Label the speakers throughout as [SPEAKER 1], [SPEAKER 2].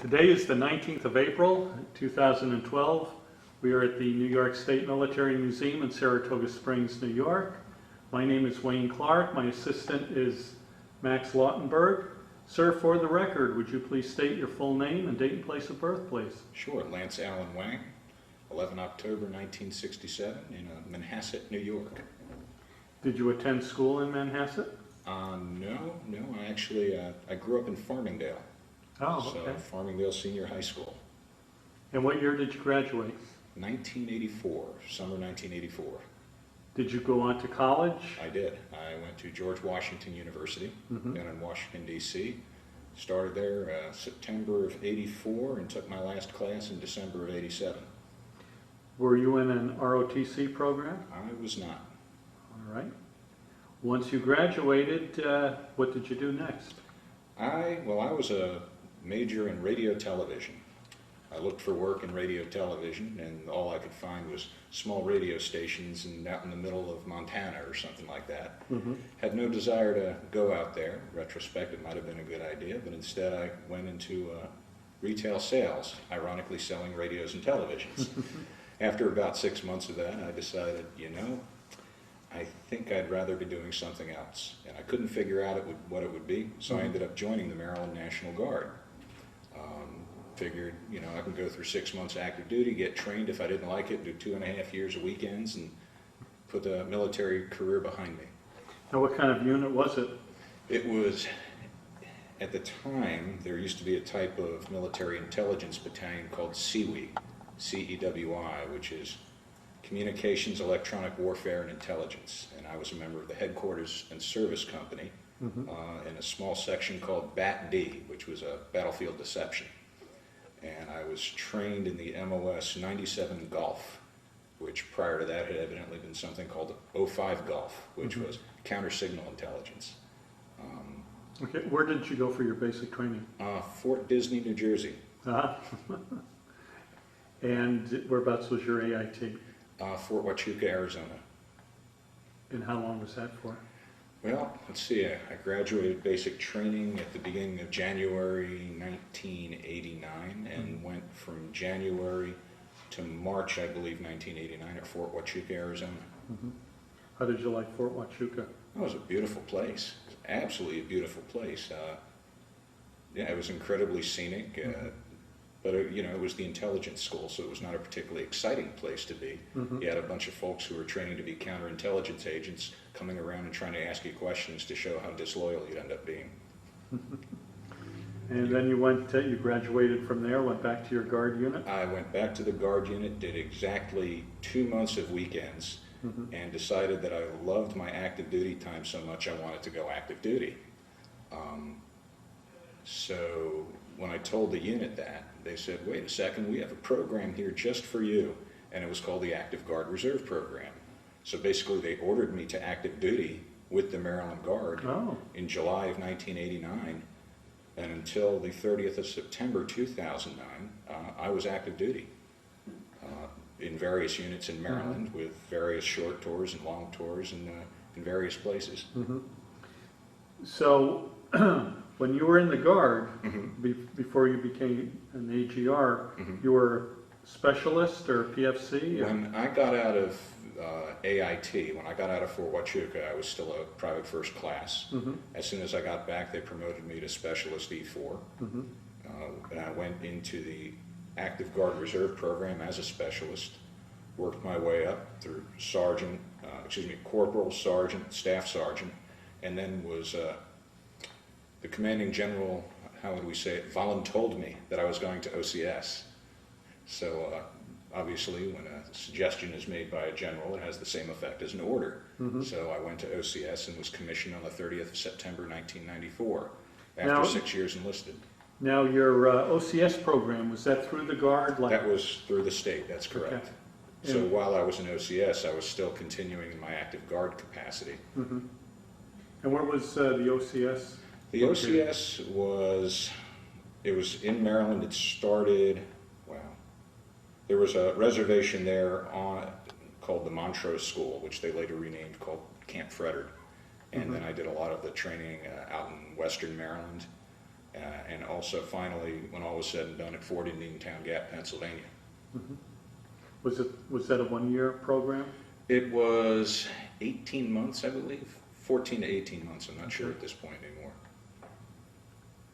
[SPEAKER 1] Today is the 19th of April, 2012. We are at the New York State Military Museum in Saratoga Springs, New York. My name is Wayne Clark. My assistant is Max Lautenberg. Sir, for the record, would you please state your full name and date and place of birth, please?
[SPEAKER 2] Sure. Lance Allen Wang, 11 October 1967 in Manhasset, New York.
[SPEAKER 1] Did you attend school in Manhasset?
[SPEAKER 2] No. I grew up in Farmingdale.
[SPEAKER 1] Oh, okay.
[SPEAKER 2] So Farmingdale Senior High School.
[SPEAKER 1] And what year did you graduate?
[SPEAKER 2] 1984, summer 1984.
[SPEAKER 1] Did you go on to college?
[SPEAKER 2] I did. I went to George Washington University down in Washington, D.C. Started there September of 84 and took my last class in December of 87.
[SPEAKER 1] Were you in an ROTC program?
[SPEAKER 2] I was not.
[SPEAKER 1] All right. Once you graduated, what did you do next?
[SPEAKER 2] I was a major in radio television. I looked for work in radio television, and all I could find was small radio stations out in the middle of Montana or something like that. Had no desire to go out there. In retrospect, it might have been a good idea, but instead I went into retail sales, ironically selling radios and televisions. After about 6 months of that, I decided, I think I'd rather be doing something else. And I couldn't figure out what it would be, so I ended up joining the Maryland National Guard. Figured, I can go through 6 months active duty, get trained if I didn't like it, do 2.5 years of weekends, and put the military career behind me.
[SPEAKER 1] Now, what kind of unit was it?
[SPEAKER 2] It was, at the time, there used to be a type of military intelligence battalion called CEWI, C-E-W-I, which is Communications, Electronic Warfare, and Intelligence. And I was a member of the Headquarters and Service Company in a small section called BAT-D, which was a Battlefield Deception. And I was trained in the MOS 97 Golf, which prior to that had evidently been something called 05 Golf, which was counter-signal intelligence.
[SPEAKER 1] Okay, where did you go for your basic training?
[SPEAKER 2] Fort Disney, New Jersey.
[SPEAKER 1] And whereabouts was your AIT?
[SPEAKER 2] Fort Huachuca, Arizona.
[SPEAKER 1] And how long was that for?
[SPEAKER 2] Well, let's see, I graduated basic training at the beginning of January 1989 and went from January to March, I believe, 1989 at Fort Huachuca, Arizona.
[SPEAKER 1] How did you like Fort Huachuca?
[SPEAKER 2] It was a beautiful place. It was absolutely a beautiful place. It was incredibly scenic, but it was the intelligence school, so it was not a particularly exciting place to be. You had a bunch of folks who were training to be counterintelligence agents coming around and trying to ask you questions to show how disloyal you'd end up being.
[SPEAKER 1] And then you graduated from there, went back to your guard unit?
[SPEAKER 2] I went back to the guard unit, did exactly 2 months of weekends, and decided that I loved my active duty time so much I wanted to go active duty. So when I told the unit that, they said, wait a second, we have a program here just for you. And it was called the Active Guard Reserve Program. So basically they ordered me to active duty with the Maryland Guard in July of 1989. And until the 30th of September 2009, I was active duty in various units in Maryland with various short tours and long tours and in various places.
[SPEAKER 1] So when you were in the Guard, before you became an AGR, you were specialist or PFC? Or?
[SPEAKER 2] When I got out of AIT, when I got out of Fort Huachuca, I was still a private first class. As soon as I got back, they promoted me to specialist E4. And I went into the Active Guard Reserve Program as a specialist, worked my way up through corporal, sergeant, staff sergeant, and then was the commanding general, how would we say it, voluntold me that I was going to OCS. So obviously when a suggestion is made by a general, it has the same effect as an order. So I went to OCS and was commissioned on the 30th of September 1994 after 6 years enlisted.
[SPEAKER 1] Now your OCS program, was that through the Guard?
[SPEAKER 2] That was through the state, that's correct.
[SPEAKER 1] Okay.
[SPEAKER 2] So while I was in OCS, I was still continuing in my active guard capacity.
[SPEAKER 1] And where was the OCS?
[SPEAKER 2] The OCS was in Maryland. It started, there was a reservation there called the Montrose School, which they later renamed called Camp Frederick. And then I did a lot of the training out in western Maryland. and also finally, when all was said and done, at Fort Indiantown Gap, Pennsylvania.
[SPEAKER 1] Was that a one-year program?
[SPEAKER 2] It was 18 months, I believe, 14 to 18 months. I'm not sure at this point anymore.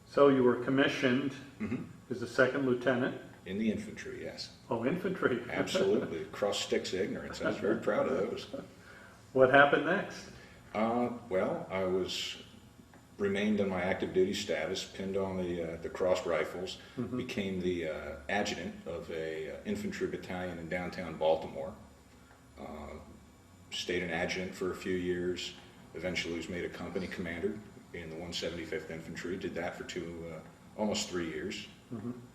[SPEAKER 1] So you were commissioned
[SPEAKER 2] Mm-hmm.
[SPEAKER 1] as a second lieutenant.
[SPEAKER 2] In the infantry, yes.
[SPEAKER 1] Oh, infantry.
[SPEAKER 2] Absolutely. Cross sticks of ignorance. I was very proud of those.
[SPEAKER 1] What happened next?
[SPEAKER 2] Well, I remained on my active duty status, pinned on the cross rifles, became the adjutant of a infantry battalion in downtown Baltimore. Stayed an adjutant for a few years. Eventually was made a company commander in the 175th Infantry. Did that for almost 3 years.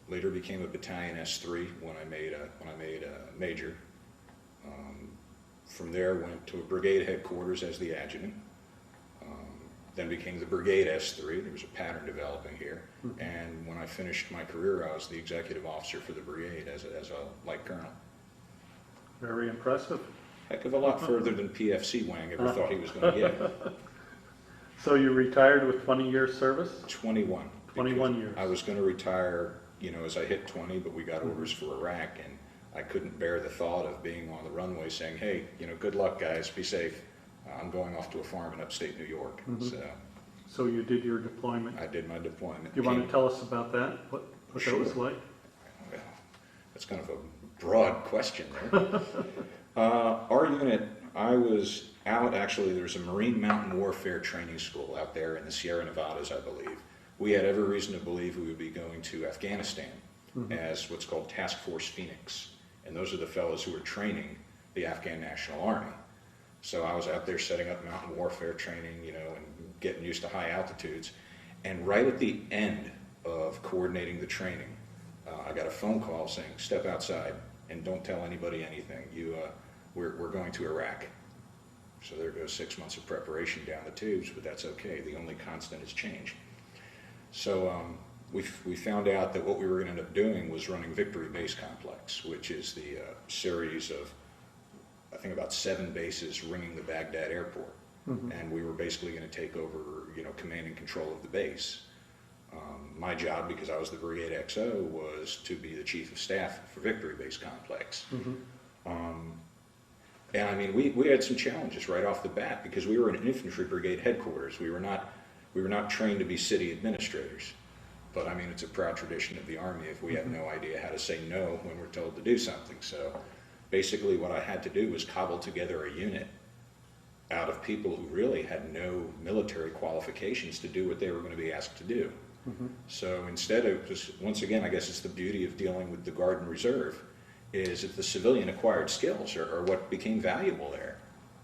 [SPEAKER 2] Later became a battalion S3 when I made a major. From there went to a brigade headquarters as the adjutant. Then became the brigade S3. There was a pattern developing here. And when I finished my career, I was the executive officer for the brigade as a light colonel.
[SPEAKER 1] Very impressive.
[SPEAKER 2] Heck of a lot further than PFC Wang ever thought he was going to get.
[SPEAKER 1] So you retired with 20 years service?
[SPEAKER 2] 21.
[SPEAKER 1] 21 years.
[SPEAKER 2] I was going to retire, as I hit 20, but we got orders for Iraq, and I couldn't bear the thought of being on the runway saying, hey, good luck, guys, be safe. I'm going off to a farm in upstate New York.
[SPEAKER 1] So you did your deployment.
[SPEAKER 2] I did my deployment.
[SPEAKER 1] Do you want to tell us about that? What
[SPEAKER 2] Sure.
[SPEAKER 1] that was like?
[SPEAKER 2] Well, that's kind of a broad question there. Our unit, I was out, actually, there's a Marine Mountain Warfare Training School out there in the Sierra Nevadas, I believe. We had every reason to believe we would be going to Afghanistan as what's called Task Force Phoenix. And those are the fellows who were training the Afghan National Army. So I was out there setting up mountain warfare training, and getting used to high altitudes. And right at the end of coordinating the training, I got a phone call saying, step outside and don't tell anybody anything. We're going to Iraq. So there goes 6 months of preparation down the tubes, but that's okay. The only constant is change. So we found out that what we were going to end up doing was running Victory Base Complex, which is the series of, I think, about 7 bases ringing the Baghdad airport. And we were basically going to take over, command and control of the base. My job, because I was the Brigade XO, was to be the Chief of Staff for Victory Base Complex. And I mean, we had some challenges right off the bat because we were an infantry brigade headquarters. We were not trained to be city administrators. But I mean, it's a proud tradition of the Army if we have no idea how to say no when we're told to do something. So basically what I had to do was cobble together a unit out of people who really had no military qualifications to do what they were going to be asked to do. So instead of just, once again, I guess it's the beauty of dealing with the Guard and Reserve, is that the civilian acquired skills are what became valuable there.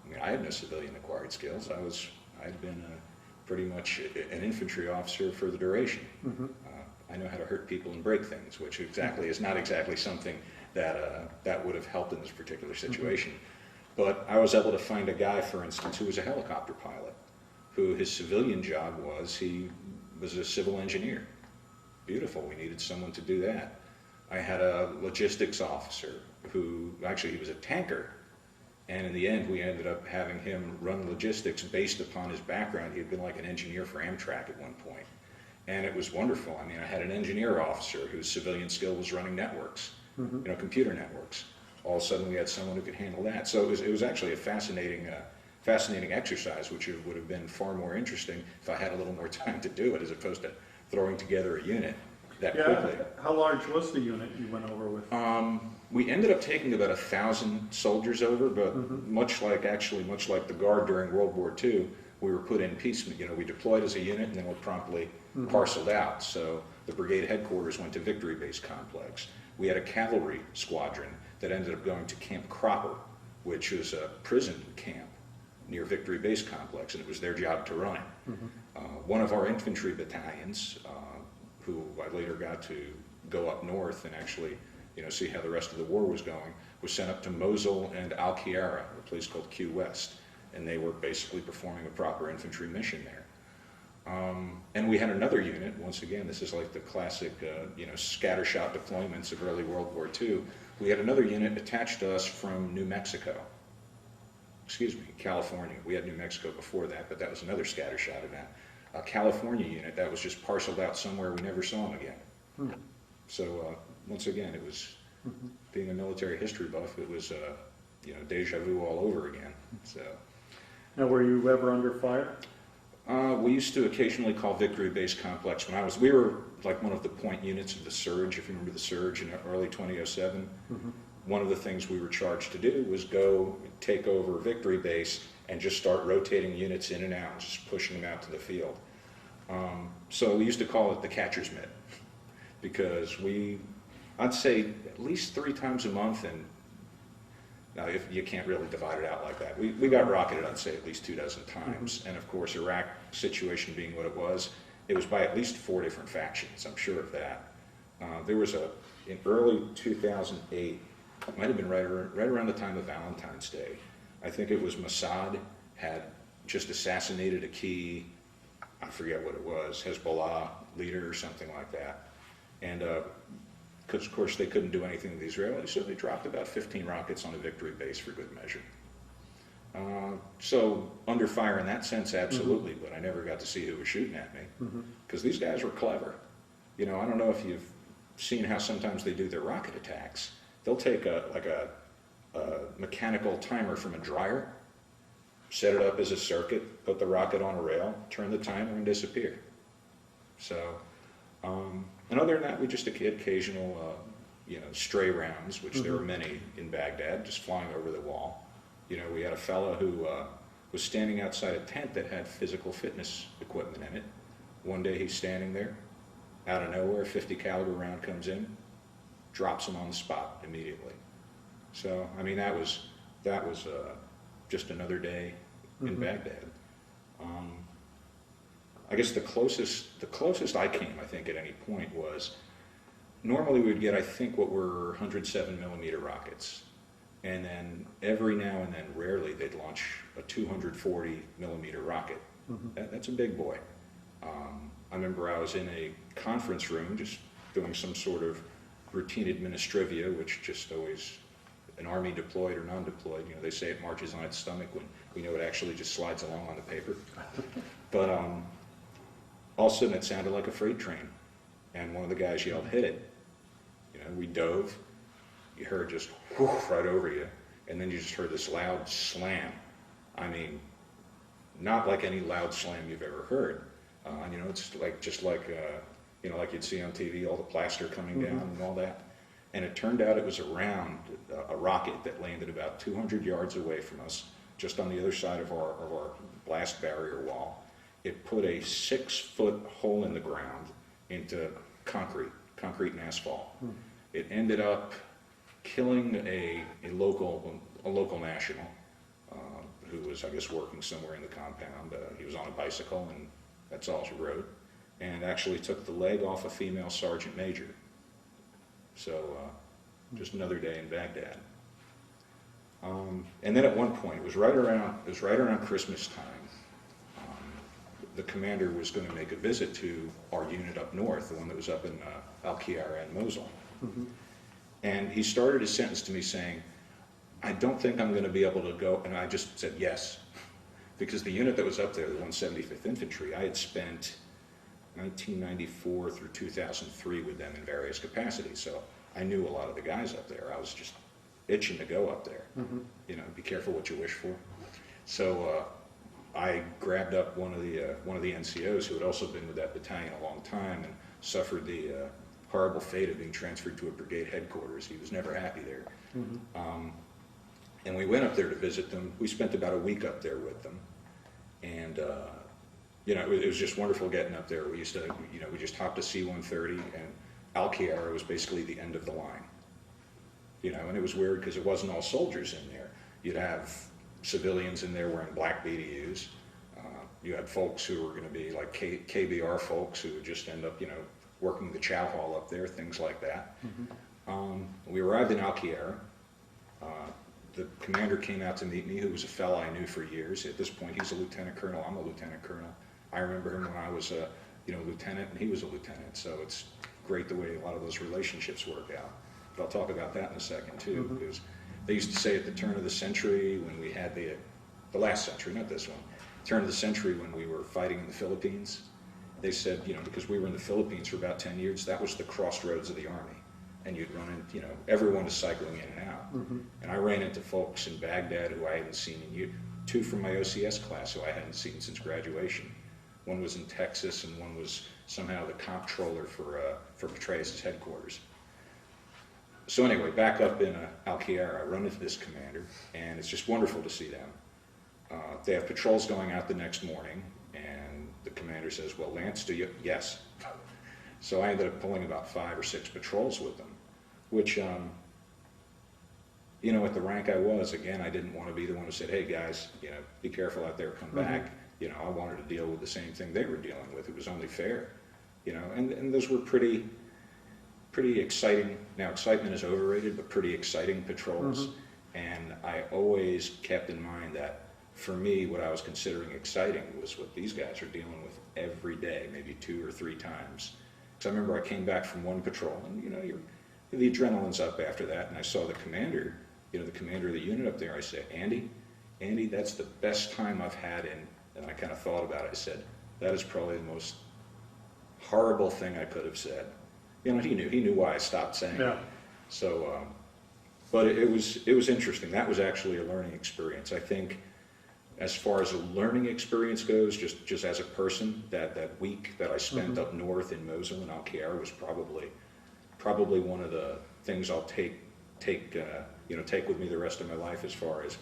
[SPEAKER 2] I mean, I had no civilian acquired skills. I'd been pretty much an infantry officer for the duration. I know how to hurt people and break things, which is not exactly something that would have helped in this particular situation. But I was able to find a guy, for instance, who was a helicopter pilot, who his civilian job was, he was a civil engineer. Beautiful, we needed someone to do that. I had a logistics officer who, actually he was a tanker, and in the end we ended up having him run logistics based upon his background. He had been like an engineer for Amtrak at one point. And it was wonderful. I mean, I had an engineer officer whose civilian skill was running networks, computer networks. All of a sudden we had someone who could handle that. So it was actually a fascinating exercise, which would have been far more interesting if I had a little more time to do it, as opposed to throwing together a unit that quickly.
[SPEAKER 1] How large was the unit you went over with?
[SPEAKER 2] We ended up taking about 1,000 soldiers over, but much like the Guard during World War II, we were put in piecemeal. We deployed as a unit and then were promptly parceled out. So the brigade headquarters went to Victory Base Complex. We had a cavalry squadron that ended up going to Camp Cropper, which was a prison camp near Victory Base Complex, and it was their job to run it. One of our infantry battalions, who I later got to go up north and actually, see how the rest of the war was going, was sent up to Mosul and Al-Khiara, a place called Q West, and they were basically performing a proper infantry mission there. And we had another unit, once again, this is like the classic, scattershot deployments of early World War II. We had another unit attached to us from California. We had New Mexico before that, but that was another scattershot event. a California unit that was just parceled out somewhere. We never saw them again.
[SPEAKER 1] Hmm.
[SPEAKER 2] So once again, it was, being a military history buff, it was, deja vu all over again. So.
[SPEAKER 1] Now, were you ever under fire?
[SPEAKER 2] We used to occasionally call Victory Base Complex. We were like one of the point units of the Surge, if you remember the Surge in early 2007. One of the things we were charged to do was go take over Victory Base and just start rotating units in and out, and just pushing them out to the field. So we used to call it the catcher's mitt, because I'd say at least 3 times a month, and now if you can't really divide it out like that. We got rocketed, I'd say, at least 2 dozen times. And of course, Iraq situation being what it was by at least 4 different factions, I'm sure of that. There was in early 2008, it might have been right around the time of Valentine's Day, I think it was Mossad had just assassinated a key, I forget what it was, Hezbollah leader or something like that. And because of course they couldn't do anything to the Israelis, so they dropped about 15 rockets on a Victory Base for good measure. So under fire in that sense, absolutely, but I never got to see who was shooting at me, because these guys were clever. I don't know if you've seen how sometimes they do their rocket attacks. They'll take a mechanical timer from a dryer, set it up as a circuit, put the rocket on a rail, turn the timer, and disappear. So, and other than that, we just had occasional, stray rounds, which there were many in Baghdad, just flying over the wall. We had a fellow who was standing outside a tent that had physical fitness equipment in it. One day he's standing there, out of nowhere, 50 caliber round comes in, drops him on the spot immediately. So, I mean, that was just another day in Baghdad. I guess the closest I came, I think, at any point was, normally we would get, I think, what were 107 millimeter rockets. And then every now and then, rarely, they'd launch a 240 millimeter rocket. That's a big boy. I remember I was in a conference room just doing some sort of routine administrivia, which just always, an army deployed or non-deployed, they say it marches on its stomach when we know it actually just slides along on the paper. But all of a sudden it sounded like a freight train, and one of the guys yelled, "Hit it." We dove, you heard just whoosh, right over you, and then you just heard this loud slam. I mean, not like any loud slam you've ever heard. It's like like you'd see on TV, all the plaster coming down and all that. And it turned out it was a rocket that landed about 200 yards away from us, just on the other side of our blast barrier wall. It put a 6-foot hole in the ground into concrete and asphalt. It ended up killing a local national who was, I guess, working somewhere in the compound. He was on a bicycle, and that's all she rode, and actually took the leg off a female sergeant major. So just another day in Baghdad. And then at one point, it was right around Christmas time. The commander was going to make a visit to our unit up north, the one that was up in Al-Qiyara and Mosul. And he started his sentence to me saying, "I don't think I'm going to be able to go," and I just said yes. Because the unit that was up there, the 175th Infantry, I had spent 1994 through 2003 with them in various capacities, so I knew a lot of the guys up there. I was just itching to go up there. Be careful what you wish for. So I grabbed up one of the NCOs who had also been with that battalion a long time and suffered the horrible fate of being transferred to a brigade headquarters. He was never happy there. And we went up there to visit them. We spent about a week up there with them, and it was just wonderful getting up there. We used to, we just hopped a C-130, and Al-Qiyara was basically the end of the line. And it was weird because it wasn't all soldiers in there. You'd have civilians in there wearing black BDUs. You had folks who were going to be like KBR folks who would just end up, working the chow hall up there, things like that. We arrived in Al-Qiyara. The commander came out to meet me, who was a fellow I knew for years. At this point, he's a lieutenant colonel. I'm a lieutenant colonel. I remember him when I was a lieutenant, and he was a lieutenant. So it's great the way a lot of those relationships work out. But I'll talk about that in a second too, because they used to say at the turn of the century, when we had the last century, not this one, turn of the century when we were fighting in the Philippines. They said, because we were in the Philippines for about 10 years, that was the crossroads of the Army. And you'd run into, everyone is cycling in and out. And I ran into folks in Baghdad who I hadn't seen in years. 2 from my OCS class who I hadn't seen since graduation. One was in Texas, and one was somehow the comptroller for Petraeus' headquarters. So anyway, back up in Al-Khair, I run into this commander, and it's just wonderful to see them. They have patrols going out the next morning, and the commander says, well, Lance, do you? Yes. So I ended up pulling about 5 or 6 patrols with them, which, at the rank I was, again, I didn't want to be the one who said, hey guys, be careful out there, come back. I wanted to deal with the same thing they were dealing with. It was only fair, and those were pretty exciting. Now, excitement is overrated, but pretty exciting patrols. And I always kept in mind that for me, what I was considering exciting was what these guys are dealing with every day, maybe 2 or 3 times. Because I remember I came back from one patrol, and the adrenaline's up after that, and I saw the commander, the commander of the unit up there. I said, Andy, that's the best time I've had in. And I kind of thought about it. I said, that is probably the most horrible thing I could have said. He knew why I stopped saying it. So, but it was interesting. That was actually a learning experience. I think, as far as a learning experience goes, just as a person, that week that I spent up north in Mosul and Al-Khair was probably one of the things I'll take with me the rest of my life. As far as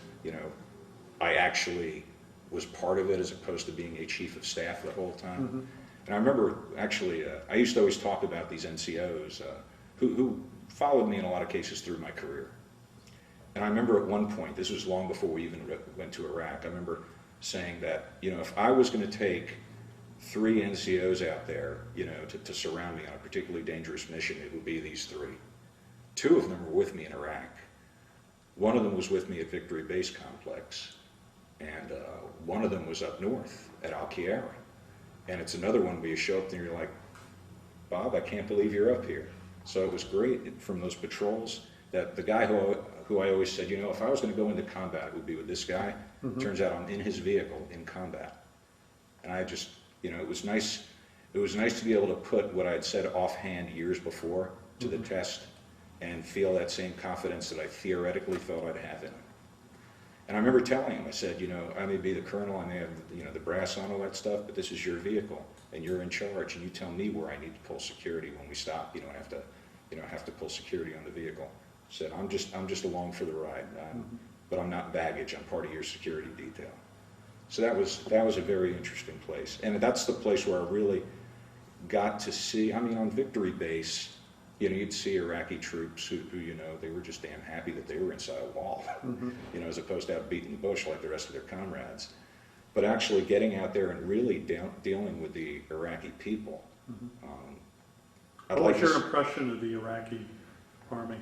[SPEAKER 2] I actually was part of it as opposed to being a chief of staff the whole time. And I remember actually, I used to always talk about these NCOs who followed me in a lot of cases through my career. And I remember at one point, this was long before we even went to Iraq, I remember saying that, if I was going to take 3 NCOs out there, to surround me on a particularly dangerous mission, it would be these 3. 2 of them were with me in Iraq. One of them was with me at Victory Base Complex. And one of them was up north at Al-Khair. And it's another one where you show up there and you're like, Bob, I can't believe you're up here. So it was great from those patrols that the guy who I always said, if I was going to go into combat, it would be with this guy. Turns out I'm in his vehicle in combat. And I just, it was nice. It was nice to be able to put what I had said offhand years before to the test and feel that same confidence that I theoretically thought I'd have in him. And I remember telling him, I said, I may be the colonel, I may have, the brass on, all that stuff, but this is your vehicle, and you're in charge, and you tell me where I need to pull security when we stop. You don't have to pull security on the vehicle. I said, I'm just along for the ride, but I'm not baggage. I'm part of your security detail. So that was a very interesting place, and that's the place where I really got to see. On Victory Base, you'd see Iraqi troops who they were just damn happy that they were inside a wall, as opposed to out beating the bush like the rest of their comrades. But actually getting out there and really dealing with the Iraqi people.
[SPEAKER 1] What was your impression of the Iraqi army?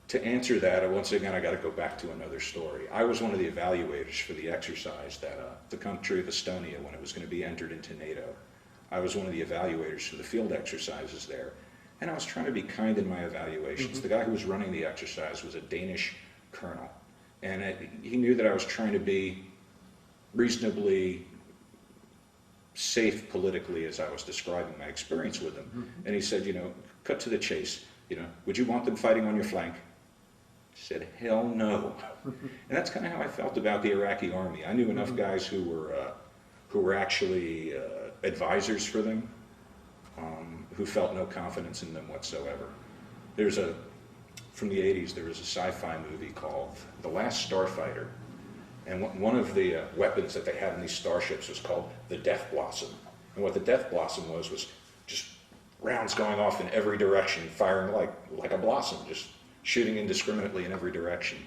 [SPEAKER 2] To answer that, once again, I got to go back to another story. I was one of the evaluators for the exercise that the country of Estonia, when it was going to be entered into NATO, I was one of the evaluators for the field exercises there, and I was trying to be kind in my evaluations. The guy who was running the exercise was a Danish colonel, and he knew that I was trying to be reasonably safe politically as I was describing my experience with him. And he said, cut to the chase, would you want them fighting on your flank? I said, hell no. And that's kind of how I felt about the Iraqi army. I knew enough guys who were actually advisors for them, who felt no confidence in them whatsoever. From the 80s, there was a sci-fi movie called The Last Starfighter, and one of the weapons that they had in these starships was called the Death Blossom. And what the Death Blossom was just rounds going off in every direction, firing like a blossom, just shooting indiscriminately in every direction.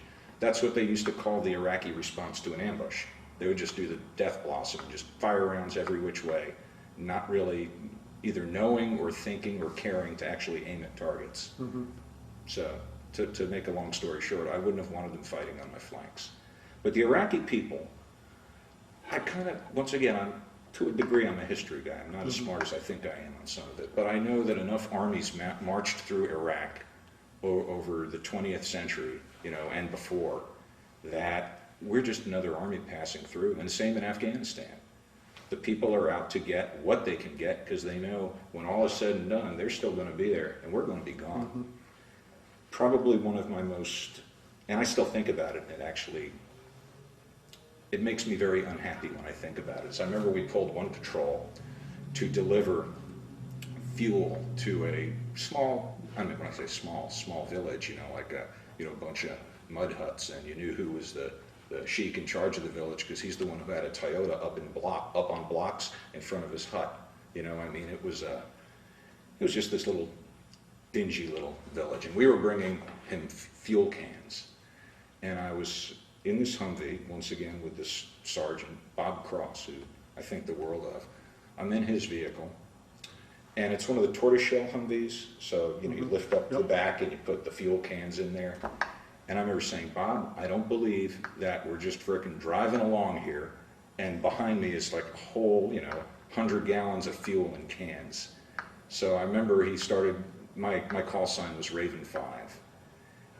[SPEAKER 2] That's what they used to call the Iraqi response to an ambush. They would just do the Death Blossom, just fire rounds every which way, not really either knowing or thinking or caring to actually aim at targets. So, to make a long story short, I wouldn't have wanted them fighting on my flanks. But the Iraqi people, I kind of, once again, to a degree, I'm a history guy. I'm not as smart as I think I am on some of it. But I know that enough armies marched through Iraq over the 20th century, and before, that we're just another army passing through. And the same in Afghanistan. The people are out to get what they can get because they know when all is said and done, they're still going to be there and we're going to be gone.
[SPEAKER 1] Mm-hmm.
[SPEAKER 2] Probably one of my most, and I still think about it, and it makes me very unhappy when I think about it. So I remember we pulled one patrol to deliver fuel to a small, I mean, when I say small village, like a bunch of mud huts, and you knew who was the sheik in charge of the village because he's the one who had a Toyota up on blocks in front of his hut. I mean, it was just this little dingy little village, and we were bringing him fuel cans, and I was in this Humvee once again with this sergeant, Bob Cross, who I think the world of. I'm in his vehicle, and it's one of the tortoiseshell Humvees, so you lift up the back and you put the fuel cans in there. And I remember saying, Bob, I don't believe that we're just frickin' driving along here, and behind me is like a whole, 100 gallons of fuel in cans. So I remember he started, my call sign was Raven 5,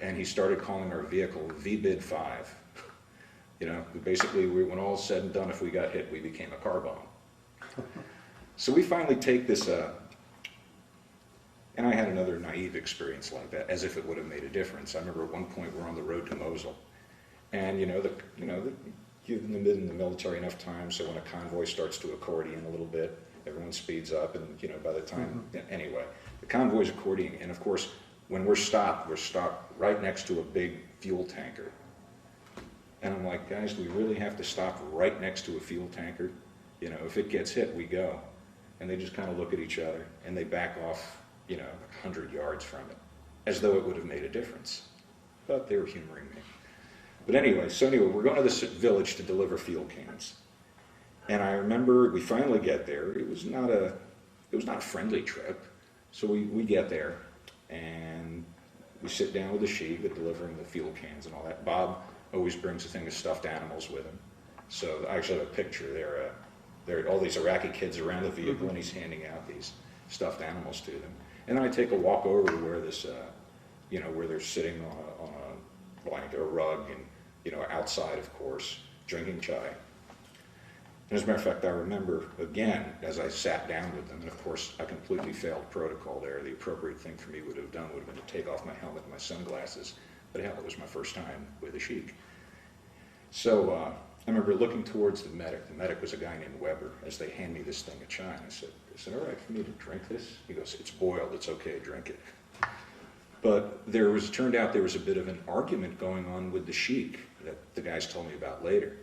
[SPEAKER 2] and he started calling our vehicle VBID 5. Basically, when all is said and done, if we got hit, we became a car bomb. So we finally take this, and I had another naive experience like that, as if it would have made a difference. I remember at one point we're on the road to Mosul, and you've been in the military enough time, so when a convoy starts to accordion a little bit, everyone speeds up, and by the time, anyway, the convoy's accordioning, and of course, when we're stopped right next to a big fuel tanker. And I'm like, guys, do we really have to stop right next to a fuel tanker? If it gets hit, we go. And they just kind of look at each other, and they back off, 100 yards from it, as though it would have made a difference. But they were humoring me. But anyway, we're going to this village to deliver fuel cans. And I remember we finally get there. It was not a friendly trip. So we get there, and we sit down with the sheik delivering the fuel cans and all that. Bob always brings a thing of stuffed animals with him. So I actually have a picture there. There are all these Iraqi kids around the vehicle, and he's handing out these stuffed animals to them. And then I take a walk over to where this, where they're sitting on a blanket or rug, and outside, of course, drinking chai. And as a matter of fact, I remember again as I sat down with them, and of course I completely failed protocol there. The appropriate thing for me would have been to take off my helmet and my sunglasses. But hell, it was my first time with a sheik. So I remember looking towards the medic. The medic was a guy named Weber. As they hand me this thing of chai, and I said, "Is it all right for me to drink this?" He goes, "It's boiled. It's okay. Drink it." But turned out there was a bit of an argument going on with the sheik that the guys told me about later.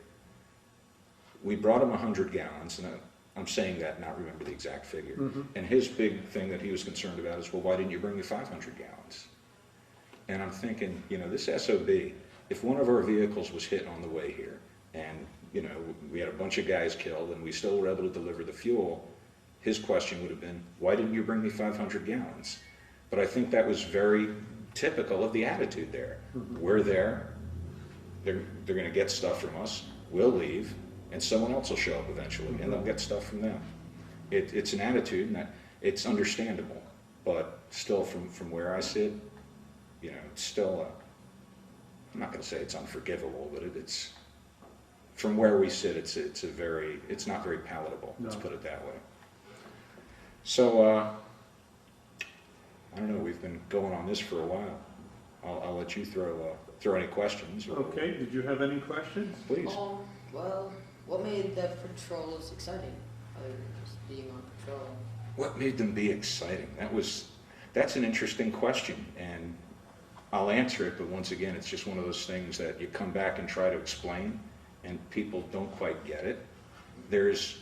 [SPEAKER 2] We brought him 100 gallons, and I'm saying that, not remember the exact figure. And his big thing that he was concerned about is, well, why didn't you bring me 500 gallons? And I'm thinking, this SOB, if one of our vehicles was hit on the way here, and, we had a bunch of guys killed, and we still were able to deliver the fuel, his question would have been, why didn't you bring me 500 gallons? But I think that was very typical of the attitude there. We're there, they're going to get stuff from us, we'll leave, and someone else will show up eventually, and they'll get stuff from them. It's an attitude, and it's understandable, but still from where I sit, it's still, I'm not going to say it's unforgivable, but it's, from where we sit, it's not very palatable, let's put it that way. So, I don't know, we've been going on this for a while. I'll let you throw any questions.
[SPEAKER 1] Okay, did you have any questions?
[SPEAKER 2] Please.
[SPEAKER 3] Well, what made the patrols exciting, other than just being on patrol?
[SPEAKER 2] What made them be exciting? That's an interesting question, and I'll answer it, but once again, it's just one of those things that you come back and try to explain, and people don't quite get it. There's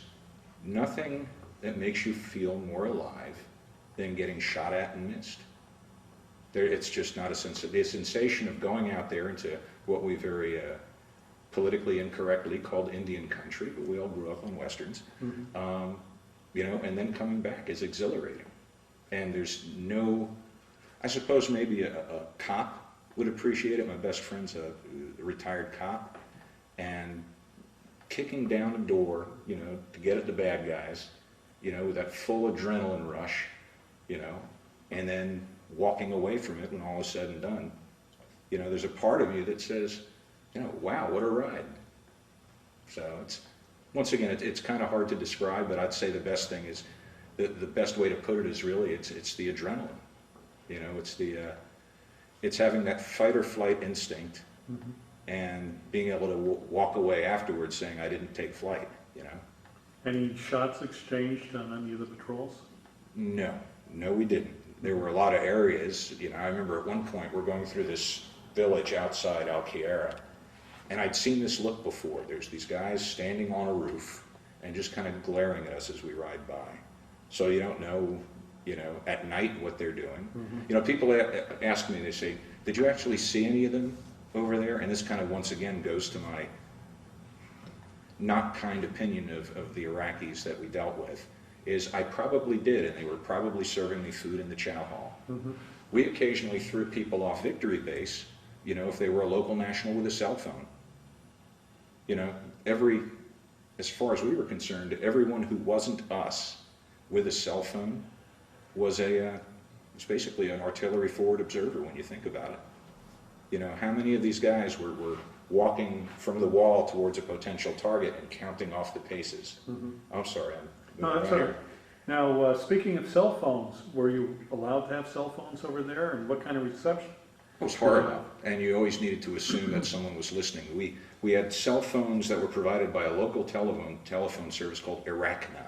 [SPEAKER 2] nothing that makes you feel more alive than getting shot at and missed. It's just not the sensation of going out there into what we very politically incorrectly called Indian country, but we all grew up on Westerns, and then coming back is exhilarating. And there's I suppose maybe a cop would appreciate it. My best friend's a retired cop, and kicking down a door, to get at the bad guys, with that full adrenaline rush, and then walking away from it when all is said and done. There's a part of you that says, wow, what a ride. So once again, it's kind of hard to describe, but I'd say the best thing is, the best way to put it is really, it's the adrenaline. It's having that fight or flight instinct, and being able to walk away afterwards saying, I didn't take flight,
[SPEAKER 1] Any shots exchanged on any of the patrols?
[SPEAKER 2] No, we didn't. There were a lot of areas, I remember at one point we're going through this village outside Al-Qiara, and I'd seen this look before. There's these guys standing on a roof and just kind of glaring at us as we ride by. So you don't know, at night what they're doing. People ask me, they say, did you actually see any of them over there? And this kind of once again goes to my not kind opinion of the Iraqis that we dealt with, is I probably did, and they were probably serving me food in the chow hall. We occasionally threw people off Victory Base, if they were a local national with a cell phone. As far as we were concerned, everyone who wasn't us with a cell phone was basically an artillery forward observer when you think about it. How many of these guys were walking from the wall towards a potential target and counting off the paces? I'm sorry.
[SPEAKER 1] No, that's all right. Now, speaking of cell phones, were you allowed to have cell phones over there, and what kind of reception?
[SPEAKER 2] It was horrible, and you always needed to assume that someone was listening. We had cell phones that were provided by a local telephone service called Iraqna,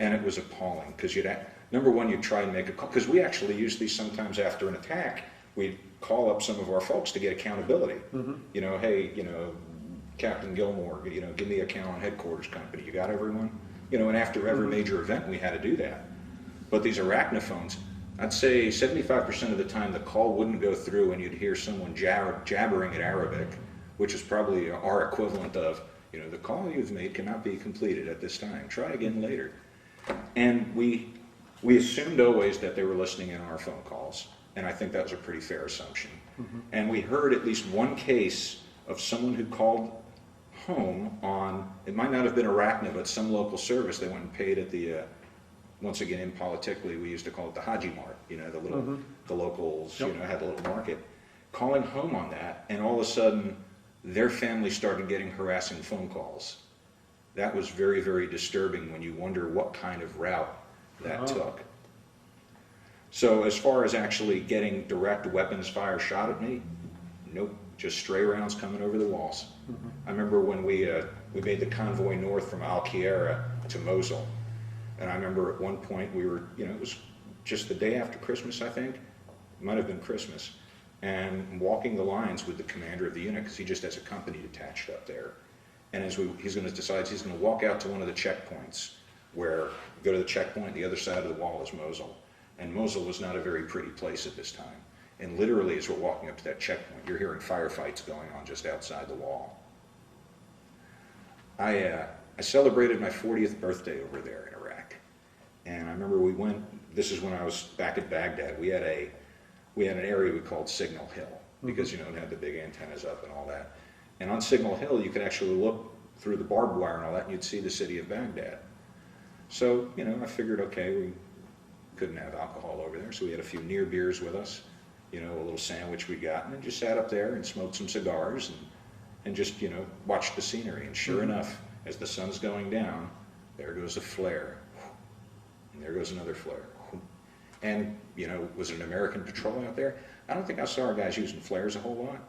[SPEAKER 2] and it was appalling, because number one, you'd try and make a call, because we actually used these sometimes after an attack. We'd call up some of our folks to get accountability. Hey, Captain Gilmore, give me a count on headquarters company. You got everyone? And after every major event, we had to do that. But these Arachnophones, I'd say 75% of the time the call wouldn't go through, and you'd hear someone jabbering in Arabic, which is probably our equivalent of, the call you've made cannot be completed at this time. Try again later. And we assumed always that they were listening in on our phone calls, and I think that was a pretty fair assumption. And we heard at least one case of someone who called home on, it might not have been Arachna, but some local service. They went and paid at the, once again, impolitically, we used to call it the Haji Mart, the locals, had the little market, calling home on that, and all of a sudden, their family started getting harassing phone calls. That was very, very disturbing when you wonder what kind of route that took. So as far as actually getting direct weapons fire shot at me, nope, just stray rounds coming over the walls. I remember when we made the convoy north from Al-Qiara to Mosul, and I remember at one point we were, it was just the day after Christmas, I think. It might have been Christmas. And walking the lines with the commander of the unit, because he just has a company detached up there. And he's going to decide he's going to walk out to one of the checkpoints, where go to the checkpoint, the other side of the wall is Mosul. And Mosul was not a very pretty place at this time. And literally, as we're walking up to that checkpoint, you're hearing firefights going on just outside the wall. I celebrated my 40th birthday over there in Iraq. And I remember we went, this is when I was back at Baghdad, we had an area we called Signal Hill, because, it had the big antennas up and all that. And on Signal Hill, you could actually look through the barbed wire and all that, and you'd see the city of Baghdad. So, I figured, okay, we couldn't have alcohol over there, so we had a few near beers with us, a little sandwich we got, and then just sat up there and smoked some cigars and just, watched the scenery. And sure enough, as the sun's going down, there goes a flare, and there goes another flare. And, was it an American patrol out there? I don't think I saw our guys using flares a whole lot,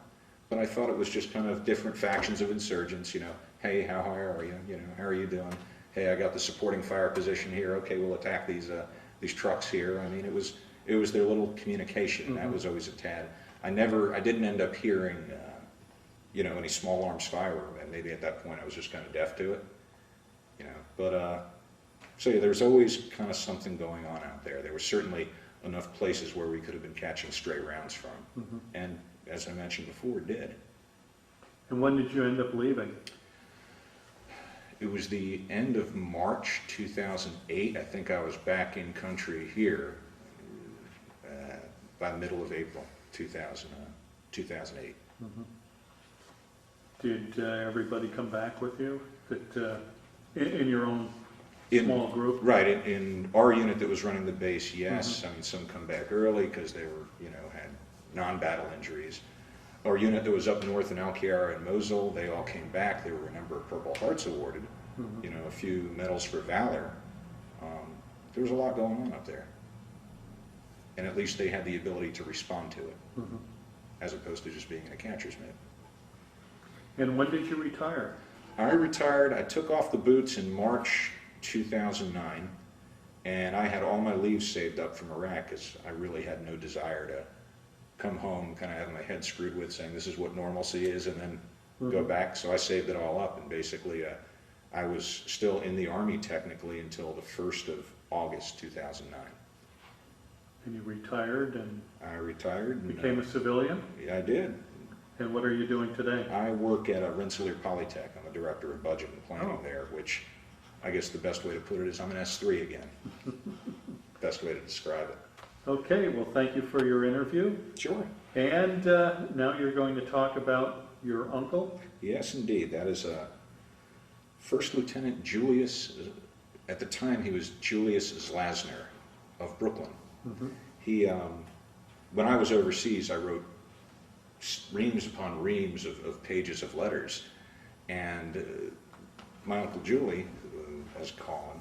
[SPEAKER 2] but I thought it was just kind of different factions of insurgents, hey, how high are you, how are you doing? Hey, I got the supporting fire position here, okay, we'll attack these trucks here. I mean, it was their little communication. That was always a tad. I didn't end up hearing, any small arms fire, and maybe at that point I was just kind of deaf to it, but, so yeah, there's always kind of something going on out there. There were certainly enough places where we could have been catching stray rounds from. And as I mentioned before, did.
[SPEAKER 1] And when did you end up leaving?
[SPEAKER 2] It was the end of March 2008. I think I was back in country here by the middle of April 2008.
[SPEAKER 1] Did everybody come back with you in your own small group?
[SPEAKER 2] Right, in our unit that was running the base, yes. I mean, some come back early because they were, had non-battle injuries. our unit that was up north in Al-Khiara and Mosul, they all came back. There were a number of Purple Hearts awarded, you know, a few medals for valor. There was a lot going on up there. And at least they had the ability to respond to it, as opposed to just being in a catcher's mitt.
[SPEAKER 1] And when did you retire?
[SPEAKER 2] I retired, I took off the boots in March 2009, and I had all my leave saved up from Iraq because I really had no desire to come home, kind of have my head screwed with saying this is what normalcy is, and then go back. So I saved it all up, and basically I was still in the Army technically until the 1st of August 2009.
[SPEAKER 1] And you retired and
[SPEAKER 2] I retired. And,
[SPEAKER 1] became a civilian?
[SPEAKER 2] Yeah, I did.
[SPEAKER 1] And what are you doing today?
[SPEAKER 2] I work at Rensselaer Polytech. I'm a director of budget and planning there, which I guess the best way to put it is I'm an S3 again. Best way to describe it.
[SPEAKER 1] Okay, well, thank you for your interview.
[SPEAKER 2] Sure.
[SPEAKER 1] And now you're going to talk about your uncle?
[SPEAKER 2] Yes, indeed. That is First Lieutenant Julius, at the time he was Julius Zlasner of Brooklyn. He, when I was overseas, I wrote reams upon reams of pages of letters. And my Uncle Julie, as Colin,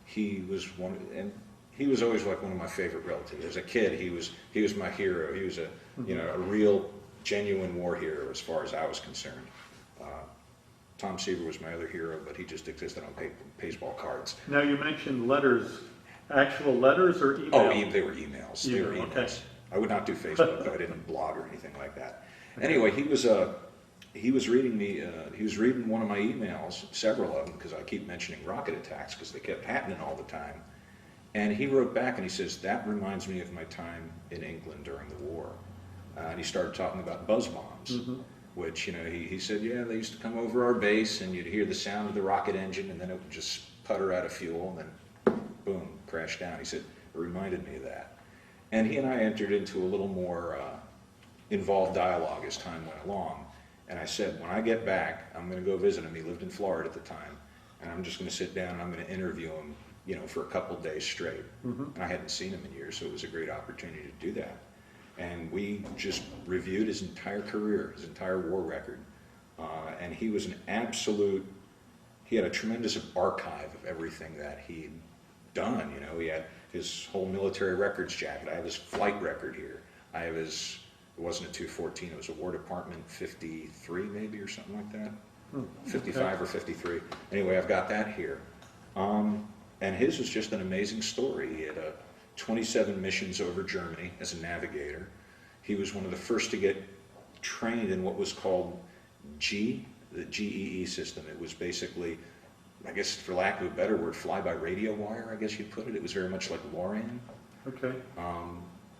[SPEAKER 2] he was one, and he was always like one of my favorite relatives. As a kid, he was my hero. He was a a real, genuine war hero as far as I was concerned. Tom Seaver was my other hero, but he just existed on baseball cards.
[SPEAKER 1] Now you mentioned letters, actual letters or emails?
[SPEAKER 2] Oh, they were emails. They were emails.
[SPEAKER 1] Okay.
[SPEAKER 2] I would not do Facebook, though. I didn't blog or anything like that. Anyway, he was reading me. He was reading one of my emails, several of them, because I keep mentioning rocket attacks because they kept happening all the time. And he wrote back and he says, "That reminds me of my time in England during the war." And he started talking about buzz bombs, which, he said, yeah, they used to come over our base and you'd hear the sound of the rocket engine and then it would just putter out of fuel and then boom, crash down. He said, it reminded me of that. And he and I entered into a little more involved dialogue as time went along. And I said, when I get back, I'm going to go visit him. He lived in Florida at the time. And I'm just going to sit down and I'm going to interview him, for a couple of days straight. And I hadn't seen him in years, so it was a great opportunity to do that. And we just reviewed his entire career, his entire war record. And he was he had a tremendous archive of everything that he'd done. He had his whole military records jacket. I have his flight record here. I have it wasn't a 214, it was a War Department 53 maybe or something like that. 55 or 53. Anyway, I've got that here. And his was just an amazing story. He had 27 missions over Germany as a navigator. He was one of the first to get trained in what was called the GEE system. It was basically, I guess for lack of a better word, fly-by-radio wire, I guess you'd put it. It was very much like LORAN.
[SPEAKER 1] Okay.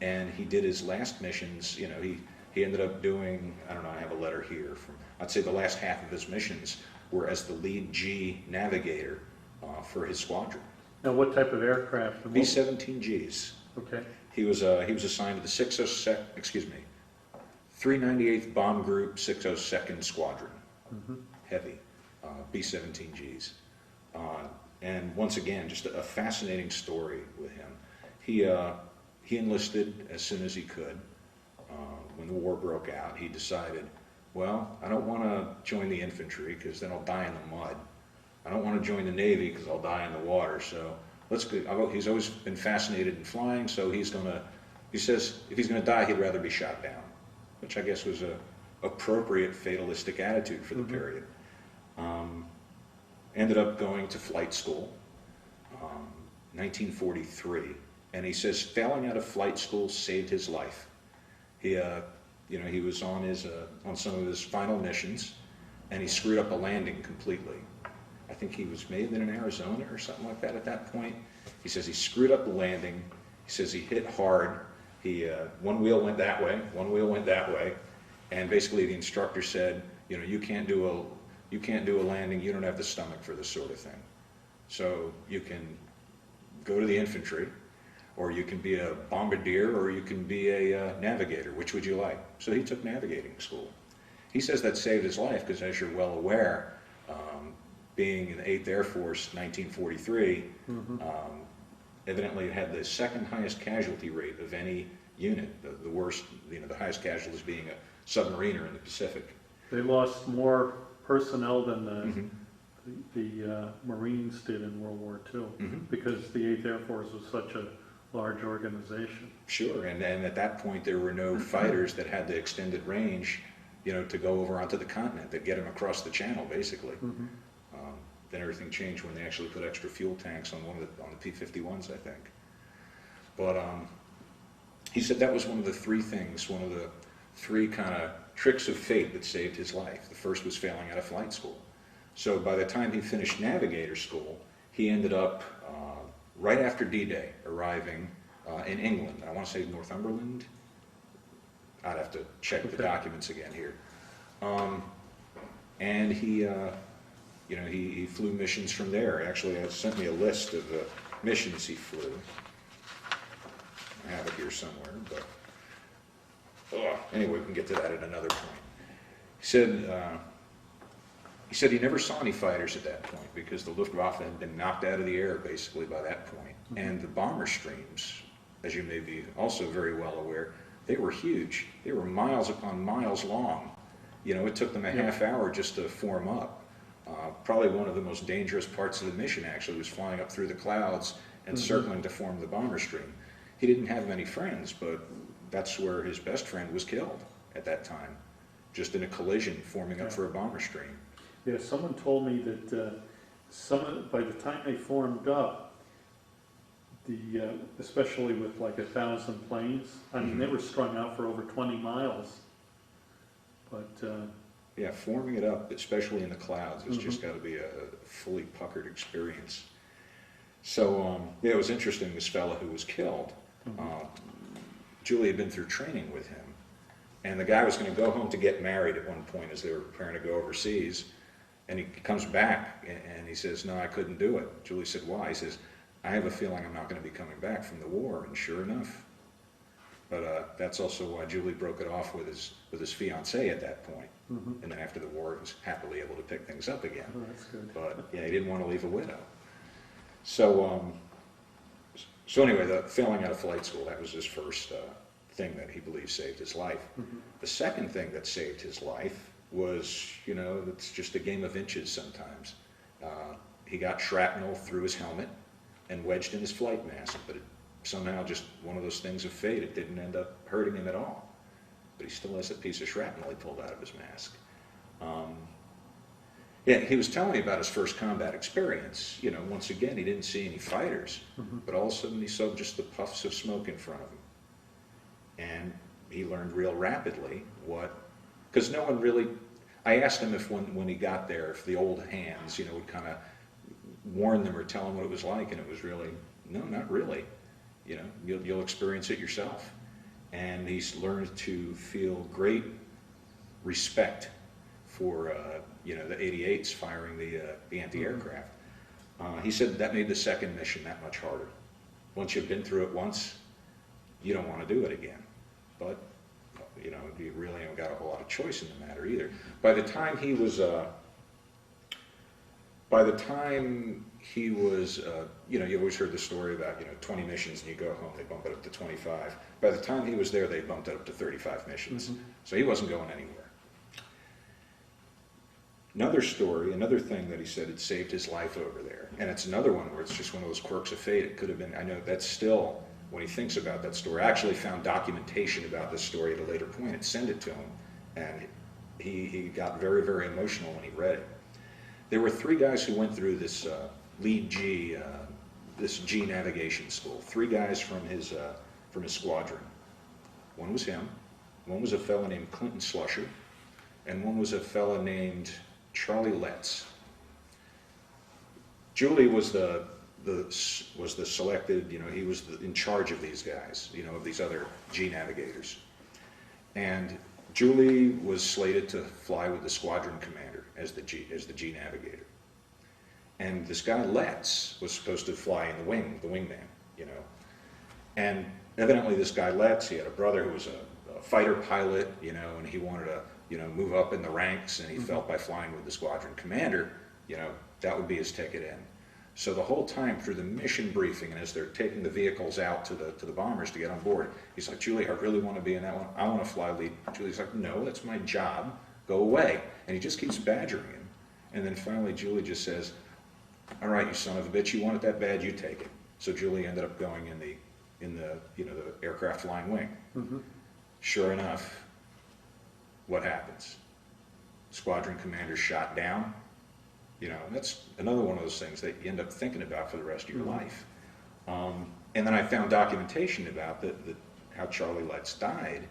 [SPEAKER 2] And he did his last missions, he ended up doing, I don't know, I have a letter here from, I'd say the last half of his missions were as the lead G navigator for his squadron.
[SPEAKER 1] Now what type of aircraft?
[SPEAKER 2] B-17Gs.
[SPEAKER 1] Okay.
[SPEAKER 2] He was assigned to the 398th Bomb Group 602nd Squadron. Heavy. B-17Gs. And once again, just a fascinating story with him. He enlisted as soon as he could. When the war broke out, he decided, well, I don't want to join the infantry because then I'll die in the mud. I don't want to join the Navy because I'll die in the water. So let's go. He's always been fascinated in flying, so he says if he's going to die, he'd rather be shot down, which I guess was a appropriate fatalistic attitude for the period. Ended up going to flight school, 1943, and he says failing out of flight school saved his life. He was on some of his final missions, and he screwed up a landing completely. I think he may have been in Arizona or something like that at that point. He says he screwed up the landing. He says he hit hard. One wheel went that way, one wheel went that way, and basically the instructor said, you can't do a landing. You don't have the stomach for this sort of thing. So you can go to the infantry, or you can be a bombardier, or you can be a navigator. Which would you like? So he took navigating school. He says that saved his life because, as you're well aware, being in the 8th Air Force, 1943, evidently it had the second highest casualty rate of any unit. The worst, the highest casualties being submariner in the Pacific.
[SPEAKER 1] They lost more personnel than
[SPEAKER 2] Mm-hmm.
[SPEAKER 1] the Marines did in World War II,
[SPEAKER 2] Mm-hmm.
[SPEAKER 1] because the 8th Air Force was such a large organization.
[SPEAKER 2] Sure, and at that point there were no fighters that had the extended range, to go over onto the continent, that get them across the channel, basically.
[SPEAKER 1] Mhm.
[SPEAKER 2] Then everything changed when they actually put extra fuel tanks on on the P-51s, I think. But he said that was one of the three kind of tricks of fate that saved his life. The first was failing out of flight school. So by the time he finished navigator school, he ended up right after D-Day arriving in England. I want to say Northumberland. I'd have to check the documents again here. And he flew missions from there. Actually, it sent me a list of the missions he flew. I have it here somewhere, but anyway, we can get to that at another point. He said he never saw any fighters at that point because the Luftwaffe had been knocked out of the air basically by that point. And the bomber streams, as you may be also very well aware, they were huge. They were miles upon miles long. It took them a half hour just to form up. Probably one of the most dangerous parts of the mission actually was flying up through the clouds and circling to form the bomber stream. He didn't have many friends, but that's where his best friend was killed at that time, just in a collision forming up for a bomber stream.
[SPEAKER 1] Yeah, someone told me that by the time they formed up, especially with like 1,000 planes, I mean, they were strung out for over 20 miles. But
[SPEAKER 2] yeah, forming it up, especially in the clouds, has just got to be a fully puckered experience. So, it was interesting, this fellow who was killed, Julie had been through training with him, and the guy was going to go home to get married at one point as they were preparing to go overseas, and he comes back, and he says, "No, I couldn't do it." Julie said, "Why?" He says, "I have a feeling I'm not going to be coming back from the war," and sure enough. But that's also why Julie broke it off with his fiancée at that point. And then after the war, he was happily able to pick things up again.
[SPEAKER 1] oh, that's good.
[SPEAKER 2] But yeah, he didn't want to leave a widow. So anyway, the failing out of flight school, that was his first thing that he believes saved his life. The second thing that saved his life was, it's just a game of inches sometimes. He got shrapnel through his helmet and wedged in his flight mask, but somehow just one of those things of fate, it didn't end up hurting him at all. But he still has a piece of shrapnel he pulled out of his mask. Yeah, he was telling me about his first combat experience. Once again, he didn't see any fighters, but all of a sudden he saw just the puffs of smoke in front of him. And he learned real rapidly because no one really, I asked him if when he got there, if the old hands, would kind of warn them or tell him what it was like, and it was really, no, not really. You'll experience it yourself. And he's learned to feel great respect for, the 88s firing the anti-aircraft. He said that made the second mission that much harder. Once you've been through it once, you don't want to do it again. But, you really haven't got a whole lot of choice in the matter either. By the time he was, you always heard the story about, 20 missions and you go home, they bump it up to 25. By the time he was there, they bumped it up to 35 missions. So he wasn't going anywhere. Another thing that he said had saved his life over there, and it's another one where it's just one of those quirks of fate. It could have been, I know that's still, when he thinks about that story, I actually found documentation about this story at a later point and sent it to him, and he got very, very emotional when he read it. There were three guys who went through this lead G, this G navigation school. Three guys from his squadron. One was him, one was a fellow named Clinton Slusher, and one was a fellow named Charlie Letts. Julie was the selected, he was in charge of these guys, of these other G navigators. And Julie was slated to fly with the squadron commander as the G navigator. And this guy Letts was supposed to fly in the wingman, And evidently this guy Letts, he had a brother who was a fighter pilot, and he wanted to, move up in the ranks, and he felt by flying with the squadron commander, that would be his ticket in. So the whole time through the mission briefing, and as they're taking the vehicles out to the bombers to get on board, he's like, Julie, I really want to be in that one. I want to fly lead. Julie's like, no, that's my job. Go away. And he just keeps badgering him. And then finally Julie just says, all right, you son of a bitch, you want it that bad, you take it. So Julie ended up going in the the aircraft flying wing.
[SPEAKER 1] Mm-hmm.
[SPEAKER 2] Sure enough, what happens? Squadron commander shot down. You know, that's another one of those things that you end up thinking about for the rest of your life. And then I found documentation about how Charlie Letts died,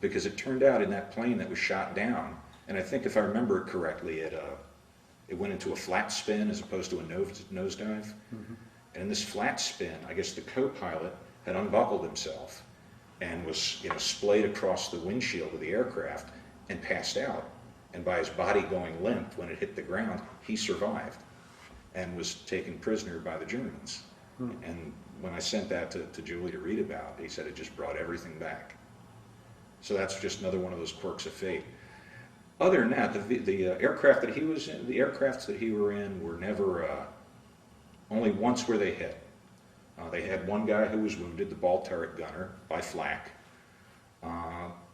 [SPEAKER 2] because it turned out in that plane that was shot down, and I think if I remember it correctly, it went into a flat spin as opposed to a nosedive.
[SPEAKER 1] Mm-hmm.
[SPEAKER 2] And in this flat spin, I guess the co-pilot had unbuckled himself and was splayed across the windshield of the aircraft and passed out. And by his body going limp when it hit the ground, he survived and was taken prisoner by the Germans.
[SPEAKER 1] Hmm.
[SPEAKER 2] And when I sent that to Julie to read about, he said it just brought everything back. So that's just another one of those quirks of fate. Other than that, the aircraft that he was in, the aircrafts that he were in were never, only once were they hit. They had one guy who was wounded, the ball turret gunner, by flak.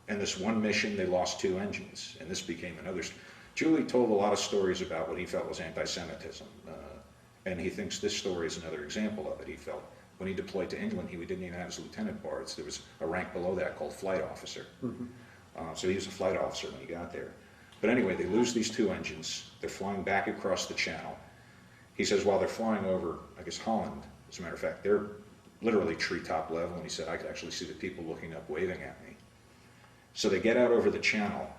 [SPEAKER 2] And this one mission, they lost 2 engines, and this became another. Julie told a lot of stories about what he felt was anti-Semitism, and he thinks this story is another example of it. He felt when he deployed to England, he didn't even have his lieutenant bars. There was a rank below that called flight officer.
[SPEAKER 1] Mm-hmm.
[SPEAKER 2] So he was a flight officer when he got there. But anyway, they lose these 2 engines. They're flying back across the channel. He says while they're flying over, I guess, Holland, as a matter of fact, they're literally treetop level, and he said I could actually see the people looking up, waving at me. So they get out over the channel,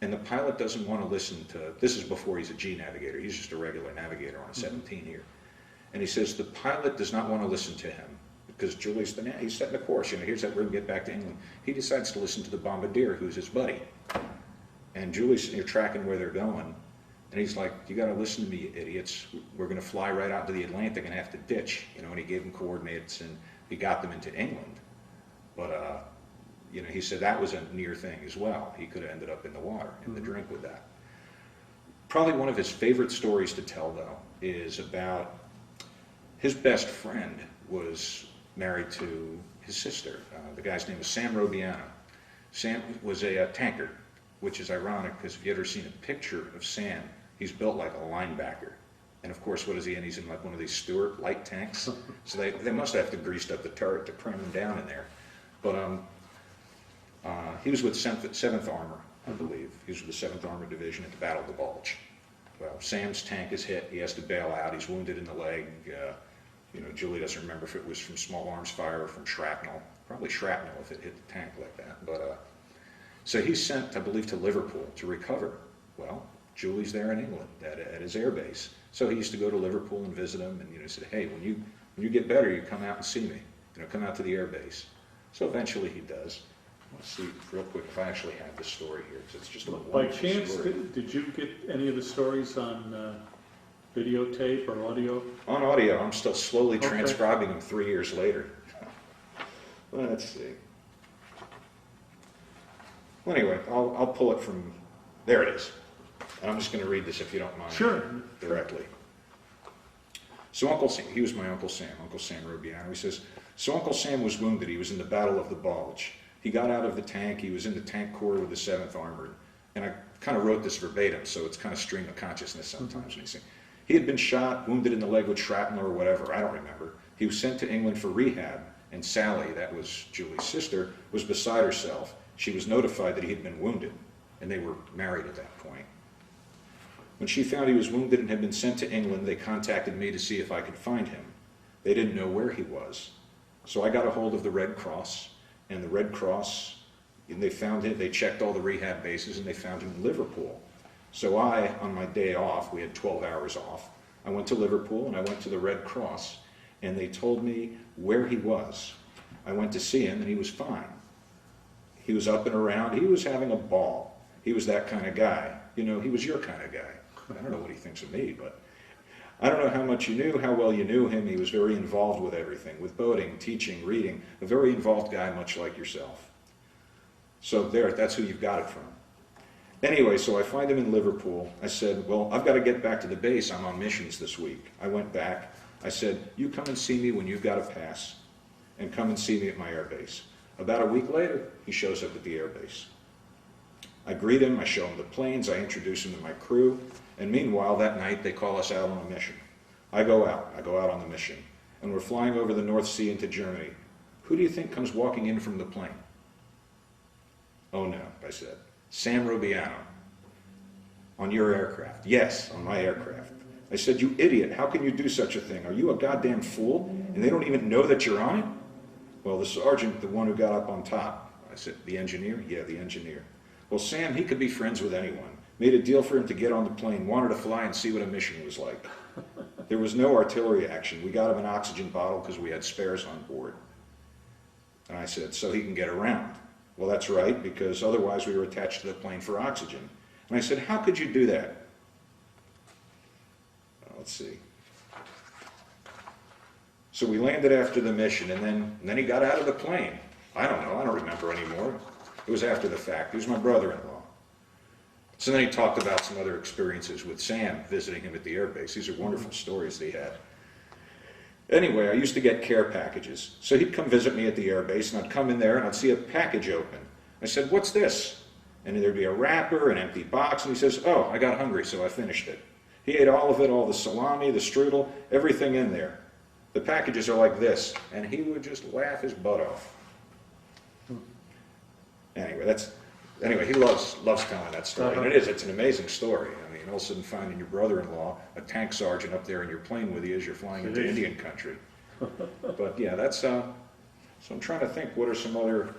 [SPEAKER 2] and the pilot doesn't want to listen to, this is before he's a G navigator, he's just a regular navigator on a 17 here. And he says the pilot does not want to listen to him, because Julius, he's setting the course, here's that we're going to get back to England. He decides to listen to the bombardier, who's his buddy. And Julius, you're tracking where they're going, and he's like, you got to listen to me, you idiots. We're going to fly right out to the Atlantic and have to ditch. And he gave them coordinates, and he got them into England. But, he said that was a near thing as well. He could have ended up in the water, in the drink with that. Probably one of his favorite stories to tell, though, is about his best friend was married to his sister. The guy's name was Sam Robiano. Sam was a tanker, which is ironic because if you ever seen a picture of Sam, he's built like a linebacker. And of course, what is he in? He's in like one of these Stuart light tanks. So they must have to greased up the turret to cram him down in there. But he was with 7th Armor, I believe. He was with the 7th Armor Division at the Battle of the Bulge. Well, Sam's tank is hit. He has to bail out. He's wounded in the leg. Julie doesn't remember if it was from small arms fire or from shrapnel. Probably shrapnel if it hit the tank like that. But so he's sent, I believe, to Liverpool to recover. Well, Julie's there in England at his air base. So he used to go to Liverpool and visit him, and he said, hey, when you get better, you come out and see me. Come out to the air base. So eventually he does. Let's see real quick if I actually have this story here, because it's just a wonderful
[SPEAKER 1] By chance,
[SPEAKER 2] story.
[SPEAKER 1] did you get any of the stories on videotape or audio?
[SPEAKER 2] On audio, I'm still slowly
[SPEAKER 1] Okay.
[SPEAKER 2] transcribing them 3 years later. Let's see. Well, anyway, I'll pull it from, there it is. And I'm just going to read this if you don't mind.
[SPEAKER 1] Sure.
[SPEAKER 2] Directly. So Uncle Sam, he was my Uncle Sam Robiano. He says, so Uncle Sam was wounded. He was in the Battle of the Bulge. He got out of the tank. He was in the tank corps with the 7th Armored. And I kind of wrote this verbatim, so it's kind of stream of consciousness sometimes. When he had been shot, wounded in the leg with shrapnel or whatever, I don't remember. He was sent to England for rehab, and Sally, that was Julie's sister, was beside herself. She was notified that he had been wounded, and they were married at that point. When she found he was wounded and had been sent to England, they contacted me to see if I could find him. They didn't know where he was. So I got a hold of the Red Cross, and the Red Cross, and they found him, they checked all the rehab bases, and they found him in Liverpool. So I, on my day off, we had 12 hours off, I went to Liverpool and I went to the Red Cross, and they told me where he was. I went to see him, and he was fine. He was up and around. He was having a ball. He was that kind of guy. He was your kind of guy. I don't know what he thinks of me, but I don't know how much you knew, how well you knew him. He was very involved with everything, with boating, teaching, reading. A very involved guy, much like yourself. So that's who you've got it from. Anyway, so I find him in Liverpool. I said, well, I've got to get back to the base. I'm on missions this week. I went back. I said, you come and see me when you've got a pass, and come and see me at my airbase. About a week later, he shows up at the airbase. I greet him, I show him the planes, I introduce him to my crew, and meanwhile, that night, they call us out on a mission. I go out on the mission, and we're flying over the North Sea into Germany. Who do you think comes walking in from the plane? Oh no, I said. Sam Robiano. On your aircraft? Yes, on my aircraft. I said, you idiot, how can you do such a thing? Are you a goddamn fool? And they don't even know that you're on it? Well, the sergeant, the one who got up on top. I said, the engineer? Yeah, the engineer. Well, Sam, he could be friends with anyone. Made a deal for him to get on the plane, wanted to fly and see what a mission was like. There was no artillery action. We got him an oxygen bottle because we had spares on board. And I said, so he can get around. Well, that's right, because otherwise we were attached to the plane for oxygen. And I said, how could you do that? Well, let's see. So we landed after the mission, and then he got out of the plane. I don't know, I don't remember anymore. It was after the fact. He was my brother-in-law. So then he talked about some other experiences with Sam visiting him at the airbase. These are wonderful stories they had. Anyway, I used to get care packages. So he'd come visit me at the airbase, and I'd come in there and I'd see a package open. I said, what's this? And there'd be a wrapper, an empty box, and he says, oh, I got hungry, so I finished it. He ate all of it, all the salami, the strudel, everything in there. The packages are like this, and he would just laugh his butt off. Anyway, he loves telling that story, and it's an amazing story. I mean, all of a sudden finding your brother-in-law, a tank sergeant up there in your plane with you as you're flying into Indian country. But yeah, that's, so I'm trying to think, what are some other,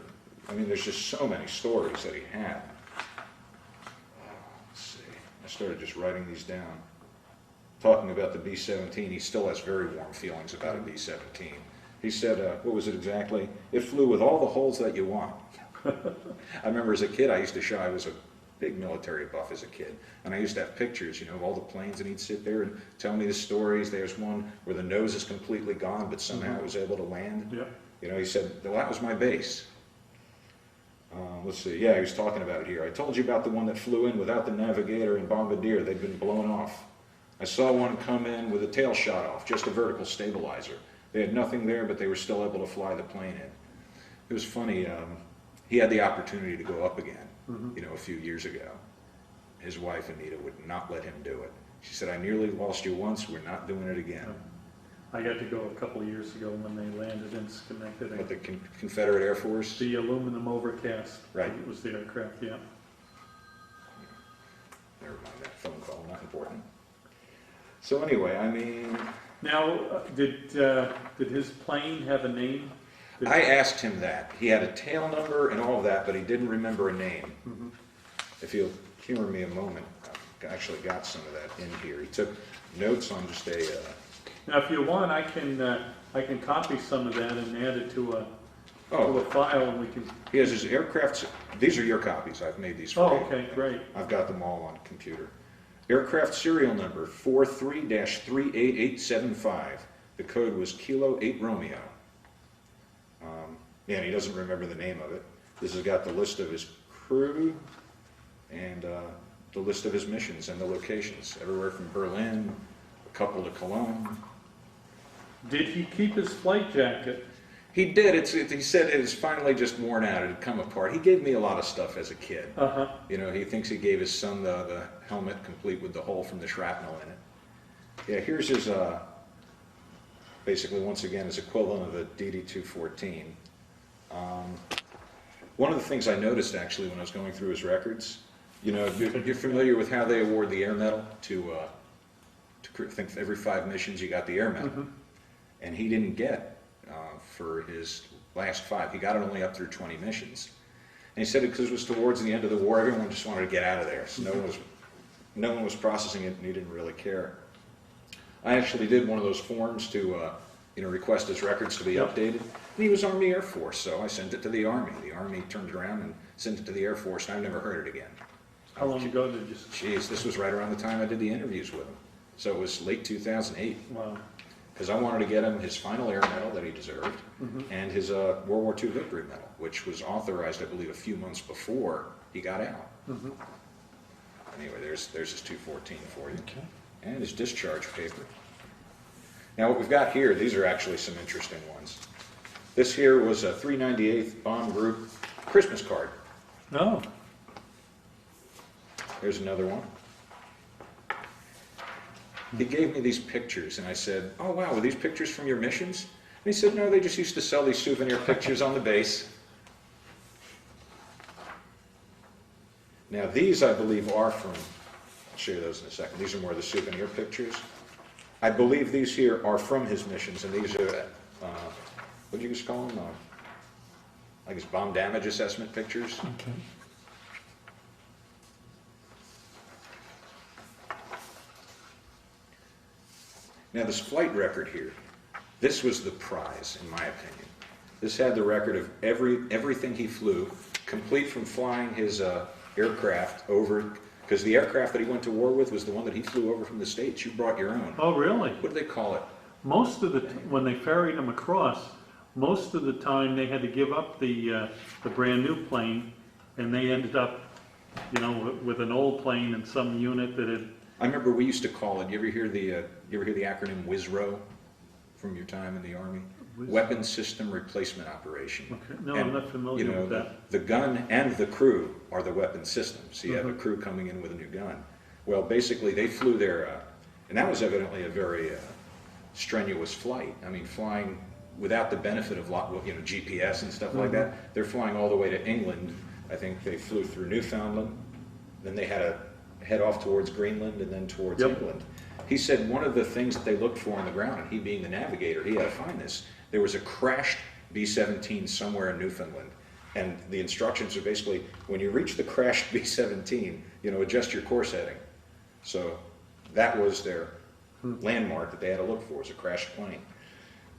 [SPEAKER 2] I mean, there's just so many stories that he had. Let's see, I started just writing these down. Talking about the B-17, he still has very warm feelings about a B-17. He said, what was it exactly? It flew with all the holes that you want. I remember as a kid, I was a big military buff as a kid, and I used to have pictures, of all the planes, and he'd sit there and tell me the stories. There's one where the nose is completely gone, but somehow it was able to land. Yeah. He said, well, that was my base. Let's see, yeah, he was talking about it here. I told you about the one that flew in without the navigator and bombardier. They'd been blown off. I saw one come in with a tail shot off, just a vertical stabilizer. They had nothing there, but they were still able to fly the plane in. It was funny. He had the opportunity to go up again, a few years ago. His wife, Anita, would not let him do it. She said, I nearly lost you once, we're not doing it again.
[SPEAKER 1] I got to go a couple of years ago when they landed in Schenectady.
[SPEAKER 2] But the Confederate Air Force?
[SPEAKER 1] The aluminum overcast.
[SPEAKER 2] Right.
[SPEAKER 1] It was the aircraft, yeah.
[SPEAKER 2] Never mind that phone call, not important. So anyway, I mean...
[SPEAKER 1] Now, did his plane have a name?
[SPEAKER 2] I asked him that. He had a tail number and all of that, but he didn't remember a name. If you'll humor me a moment, I've actually got some of that in here. He took notes on just a...
[SPEAKER 1] Now, if you want, I can copy some of that and add it to a file, and we can...
[SPEAKER 2] He has his aircraft... These are your copies. I've made these for you.
[SPEAKER 1] Oh, okay, great.
[SPEAKER 2] I've got them all on computer. Aircraft serial number 43-38875. The code was Kilo 8 Romeo. And he doesn't remember the name of it. This has got the list of his crew and the list of his missions and the locations. Everywhere from Berlin, a couple to Cologne.
[SPEAKER 1] Did he keep his flight jacket?
[SPEAKER 2] He did. He said it was finally just worn out. It had come apart. He gave me a lot of stuff as a kid. He thinks he gave his son the helmet complete with the hole from the shrapnel in it. Yeah, here's his, basically, once again, his equivalent of a DD-214. One of the things I noticed, actually, when I was going through his records, you're familiar with how they award the Air Medal to I think every 5 missions you got the Air Medal. And he didn't get for his last 5. He got it only up through 20 missions. And he said because it was towards the end of the war, everyone just wanted to get out of there. So no one was processing it, and he didn't really care. I actually did one of those forms to request his records to be updated. And he was Army Air Force, so I sent it to the Army. The Army turned it around and sent it to the Air Force, and I've never heard it again.
[SPEAKER 1] How long ago did you...
[SPEAKER 2] Jeez, this was right around the time I did the interviews with him. So it was late 2008.
[SPEAKER 1] Wow.
[SPEAKER 2] Because I wanted to get him his final Air Medal that he deserved, and his World War II Victory Medal, which was authorized, I believe, a few months before he got out. Anyway, there's his 214 for you.
[SPEAKER 1] Okay.
[SPEAKER 2] And his discharge paper. Now what we've got here, these are actually some interesting ones. This here was a 398th Bomb Group Christmas card.
[SPEAKER 1] Oh,
[SPEAKER 2] Here's another one. He gave me these pictures, and I said, "Oh wow, were these pictures from your missions?" And he said, "No, they just used to sell these souvenir pictures on the base." Now these, I believe, are from, I'll show you those in a second. These are more of the souvenir pictures. I believe these here are from his missions, and these are, what do you guys call them? I guess bomb damage assessment pictures.
[SPEAKER 1] okay.
[SPEAKER 2] Now this flight record here, this was the prize, in my opinion. This had the record of everything he flew, complete from flying his aircraft over, because the aircraft that he went to war with was the one that he flew over from the States. You brought your own.
[SPEAKER 1] Oh, really?
[SPEAKER 2] What do they call it?
[SPEAKER 1] Most of the, when they ferried them across, most of the time they had to give up the brand new plane, and they ended up, you know, with an old plane and some unit that had.
[SPEAKER 2] I remember we used to call it, you ever hear the acronym WSRO from your time in the Army? Weapons System Replacement Operation.
[SPEAKER 1] Okay. No,
[SPEAKER 2] And,
[SPEAKER 1] I'm not familiar
[SPEAKER 2] you know,
[SPEAKER 1] with that.
[SPEAKER 2] The gun and the crew are the weapon systems. So you have a crew coming in with a new gun. Well, basically they flew their, and that was evidently a very strenuous flight. I mean, flying without the benefit of GPS and stuff like that. They're flying all the way to England. I think they flew through Newfoundland. Then they had to head off towards Greenland and then towards England. He said one of the things that they looked for on the ground, and he being the navigator, he had to find this. There was a crashed B-17 somewhere in Newfoundland. And the instructions are basically, when you reach the crashed B-17, you know, adjust your course heading. So that was their landmark that they had to look for, was a crashed plane.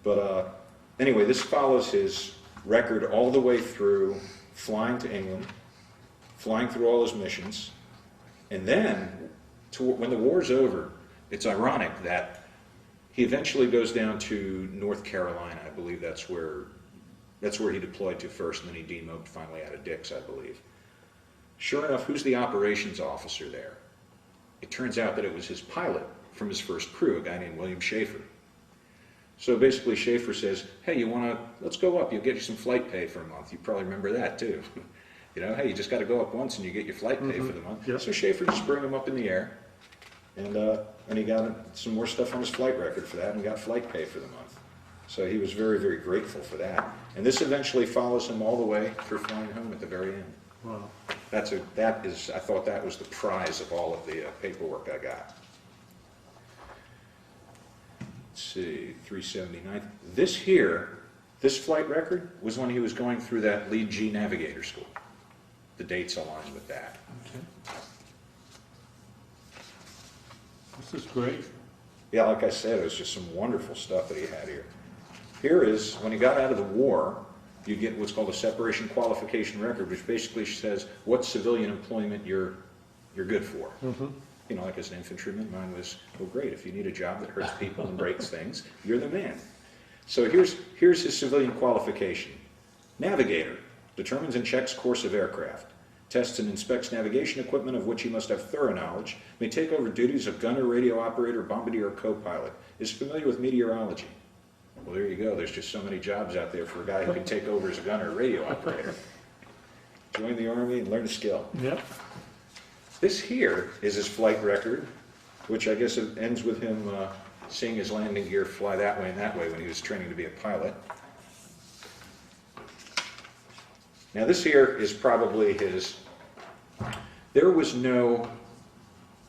[SPEAKER 2] But anyway, this follows his record all the way through flying to England, flying through all his missions, and then when the war's over, it's ironic that he eventually goes down to North Carolina. I believe that's where he deployed to first, and then he demoted finally out of Dix, I believe. Sure enough, who's the operations officer there? It turns out that it was his pilot from his first crew, a guy named William Schaefer. So basically Schaefer says, "Hey, let's go up, you'll get you some flight pay for a month." You probably remember that too. You know, hey, you just got to go up once and you get your flight pay for the month.
[SPEAKER 1] Yep.
[SPEAKER 2] So Schaefer just bring him up in the air, and he got some more stuff on his flight record for that, and got flight pay for the month. So he was very, very grateful for that. And this eventually follows him all the way through flying home at the very end.
[SPEAKER 1] Wow.
[SPEAKER 2] I thought that was the prize of all of the paperwork I got. Let's see, 379. This flight record was when he was going through that Lead G Navigator School. The dates align with that.
[SPEAKER 1] Okay. This is great.
[SPEAKER 2] Yeah, like I said, it was just some wonderful stuff that he had here. Here is, when he got out of the war, you get what's called a separation qualification record, which basically says what civilian employment you're good for. You know, like as an infantryman, mine was, well, great, if you need a job that hurts people and breaks things, you're the man. So here's his civilian qualification. Navigator, determines and checks course of aircraft, tests and inspects navigation equipment of which he must have thorough knowledge, may take over duties of gunner, radio operator, bombardier, or co-pilot, is familiar with meteorology. Well, there you go. There's just so many jobs out there for a guy who can take over as a gunner or radio operator. Join the Army and learn a skill.
[SPEAKER 1] Yep.
[SPEAKER 2] This here is his flight record, which I guess it ends with him seeing his landing gear fly that way and that way when he was training to be a pilot. Now this here is probably there was no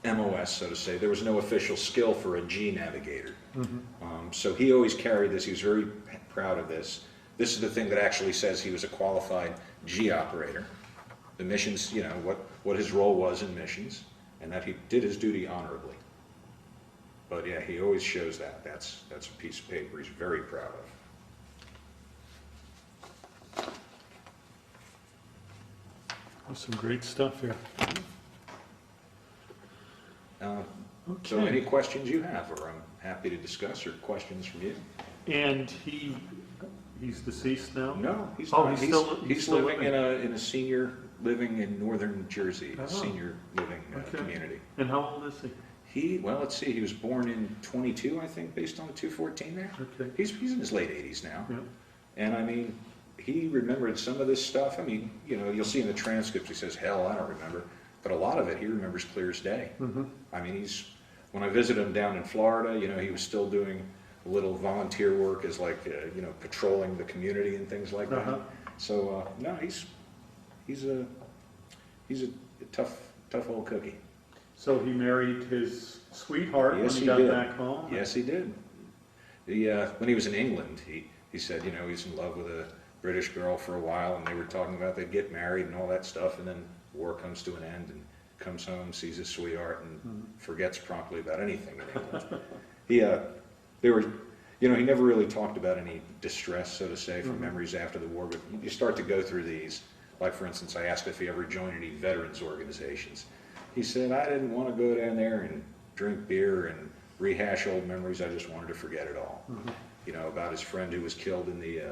[SPEAKER 2] MOS, so to say. There was no official skill for a G navigator. So he always carried this. He was very proud of this. This is the thing that actually says he was a qualified G operator. The missions, you know, what his role was in missions, and that he did his duty honorably. But yeah, he always shows that. That's a piece of paper he's very proud of.
[SPEAKER 1] There's some great stuff here.
[SPEAKER 2] So any questions you have, or I'm happy to discuss, or questions from you?
[SPEAKER 1] And he's deceased now?
[SPEAKER 2] No, he's
[SPEAKER 1] Oh,
[SPEAKER 2] not.
[SPEAKER 1] he's still
[SPEAKER 2] living in a senior living in northern Jersey, a
[SPEAKER 1] Oh.
[SPEAKER 2] senior living
[SPEAKER 1] Okay.
[SPEAKER 2] community.
[SPEAKER 1] And how old is he?
[SPEAKER 2] Well, let's see, he was born in 22, I think, based on the 214 there.
[SPEAKER 1] Okay.
[SPEAKER 2] He's in his late 80s now.
[SPEAKER 1] Yeah.
[SPEAKER 2] And I mean, he remembered some of this stuff. I mean, you know, you'll see in the transcripts, he says, hell, I don't remember. But a lot of it he remembers clear as day.
[SPEAKER 1] Mm-hmm.
[SPEAKER 2] I mean, when I visited him down in Florida, you know, he was still doing a little volunteer work as like, you know, patrolling the community and things like that.
[SPEAKER 1] Uh-huh.
[SPEAKER 2] So, no, he's a tough old cookie.
[SPEAKER 1] So he married his sweetheart
[SPEAKER 2] Yes,
[SPEAKER 1] when he
[SPEAKER 2] he
[SPEAKER 1] got
[SPEAKER 2] did.
[SPEAKER 1] back home?
[SPEAKER 2] Yes, he did. When he was in England, he said, you know, he was in love with a British girl for a while, and they were talking about they'd get married and all that stuff, and then war comes to an end, and comes home, sees his sweetheart, and forgets promptly about anything in England. You know, he never really talked about any distress, so to say, from memories after the war, but you start to go through these. Like, for instance, I asked if he ever joined any veterans organizations. He said, I didn't want to go down there and drink beer and rehash old memories, I just wanted to forget it all. You know, about his friend who was killed in the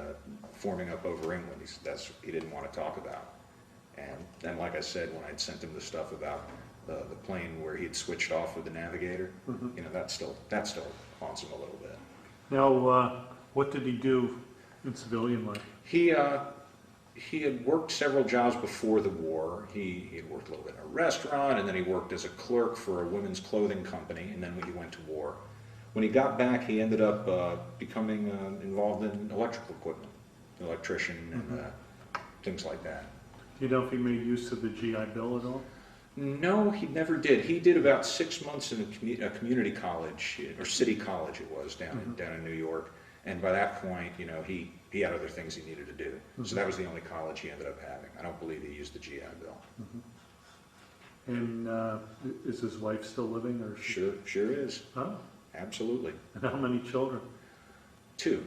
[SPEAKER 2] forming up over England, he didn't want to talk about. And then, like I said, when I'd sent him the stuff about the plane where he'd switched off with the navigator, you know, that still haunts him a little bit.
[SPEAKER 1] Now, what did he do in civilian life?
[SPEAKER 2] He had worked several jobs before the war. He had worked a little bit in a restaurant, and then he worked as a clerk for a women's clothing company, and then when he went to war. When he got back, he ended up becoming involved in electrical equipment, an electrician and things like that.
[SPEAKER 1] Do you know if he made use of the GI Bill at all?
[SPEAKER 2] No, he never did. He did about 6 months in a community college, or city college it was, down in New York. And by that point, you know, he had other things he needed to do. So that was the only college he ended up having. I don't believe he used the GI Bill.
[SPEAKER 1] And is his wife still living? Or
[SPEAKER 2] Sure is.
[SPEAKER 1] Oh,
[SPEAKER 2] Absolutely.
[SPEAKER 1] and how many children?
[SPEAKER 2] Two.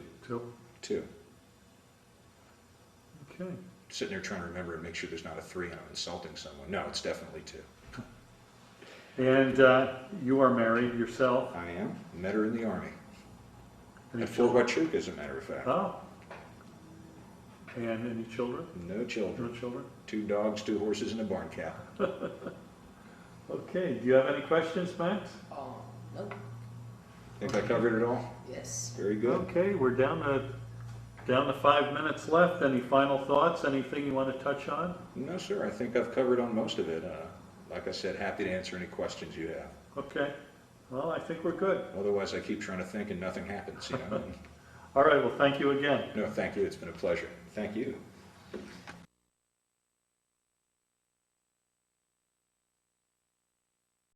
[SPEAKER 1] Two. Okay.
[SPEAKER 2] Sitting there trying to remember and make sure there's not a 3 and I'm insulting someone. No, it's definitely 2.
[SPEAKER 1] And you are married yourself?
[SPEAKER 2] I am. Met her in the Army.
[SPEAKER 1] Any
[SPEAKER 2] At Fort
[SPEAKER 1] children?
[SPEAKER 2] Huachuca, as a matter of fact.
[SPEAKER 1] Oh. And any children?
[SPEAKER 2] No children.
[SPEAKER 1] No children?
[SPEAKER 2] 2 dogs, 2 horses, and a barn cow.
[SPEAKER 1] Okay. Do you have any questions, Max?
[SPEAKER 3] Nope.
[SPEAKER 2] Think I covered it all?
[SPEAKER 3] Yes.
[SPEAKER 2] Very good.
[SPEAKER 1] Okay, we're down to 5 minutes left. Any final thoughts? Anything you want to touch on?
[SPEAKER 2] No, sir. I think I've covered on most of it. Like I said, happy to answer any questions you have.
[SPEAKER 1] Okay. Well, I think we're good.
[SPEAKER 2] Otherwise, I keep trying to think and nothing happens, you know?
[SPEAKER 1] All right. Well, thank you again.
[SPEAKER 2] No, thank you. It's been a pleasure. Thank you.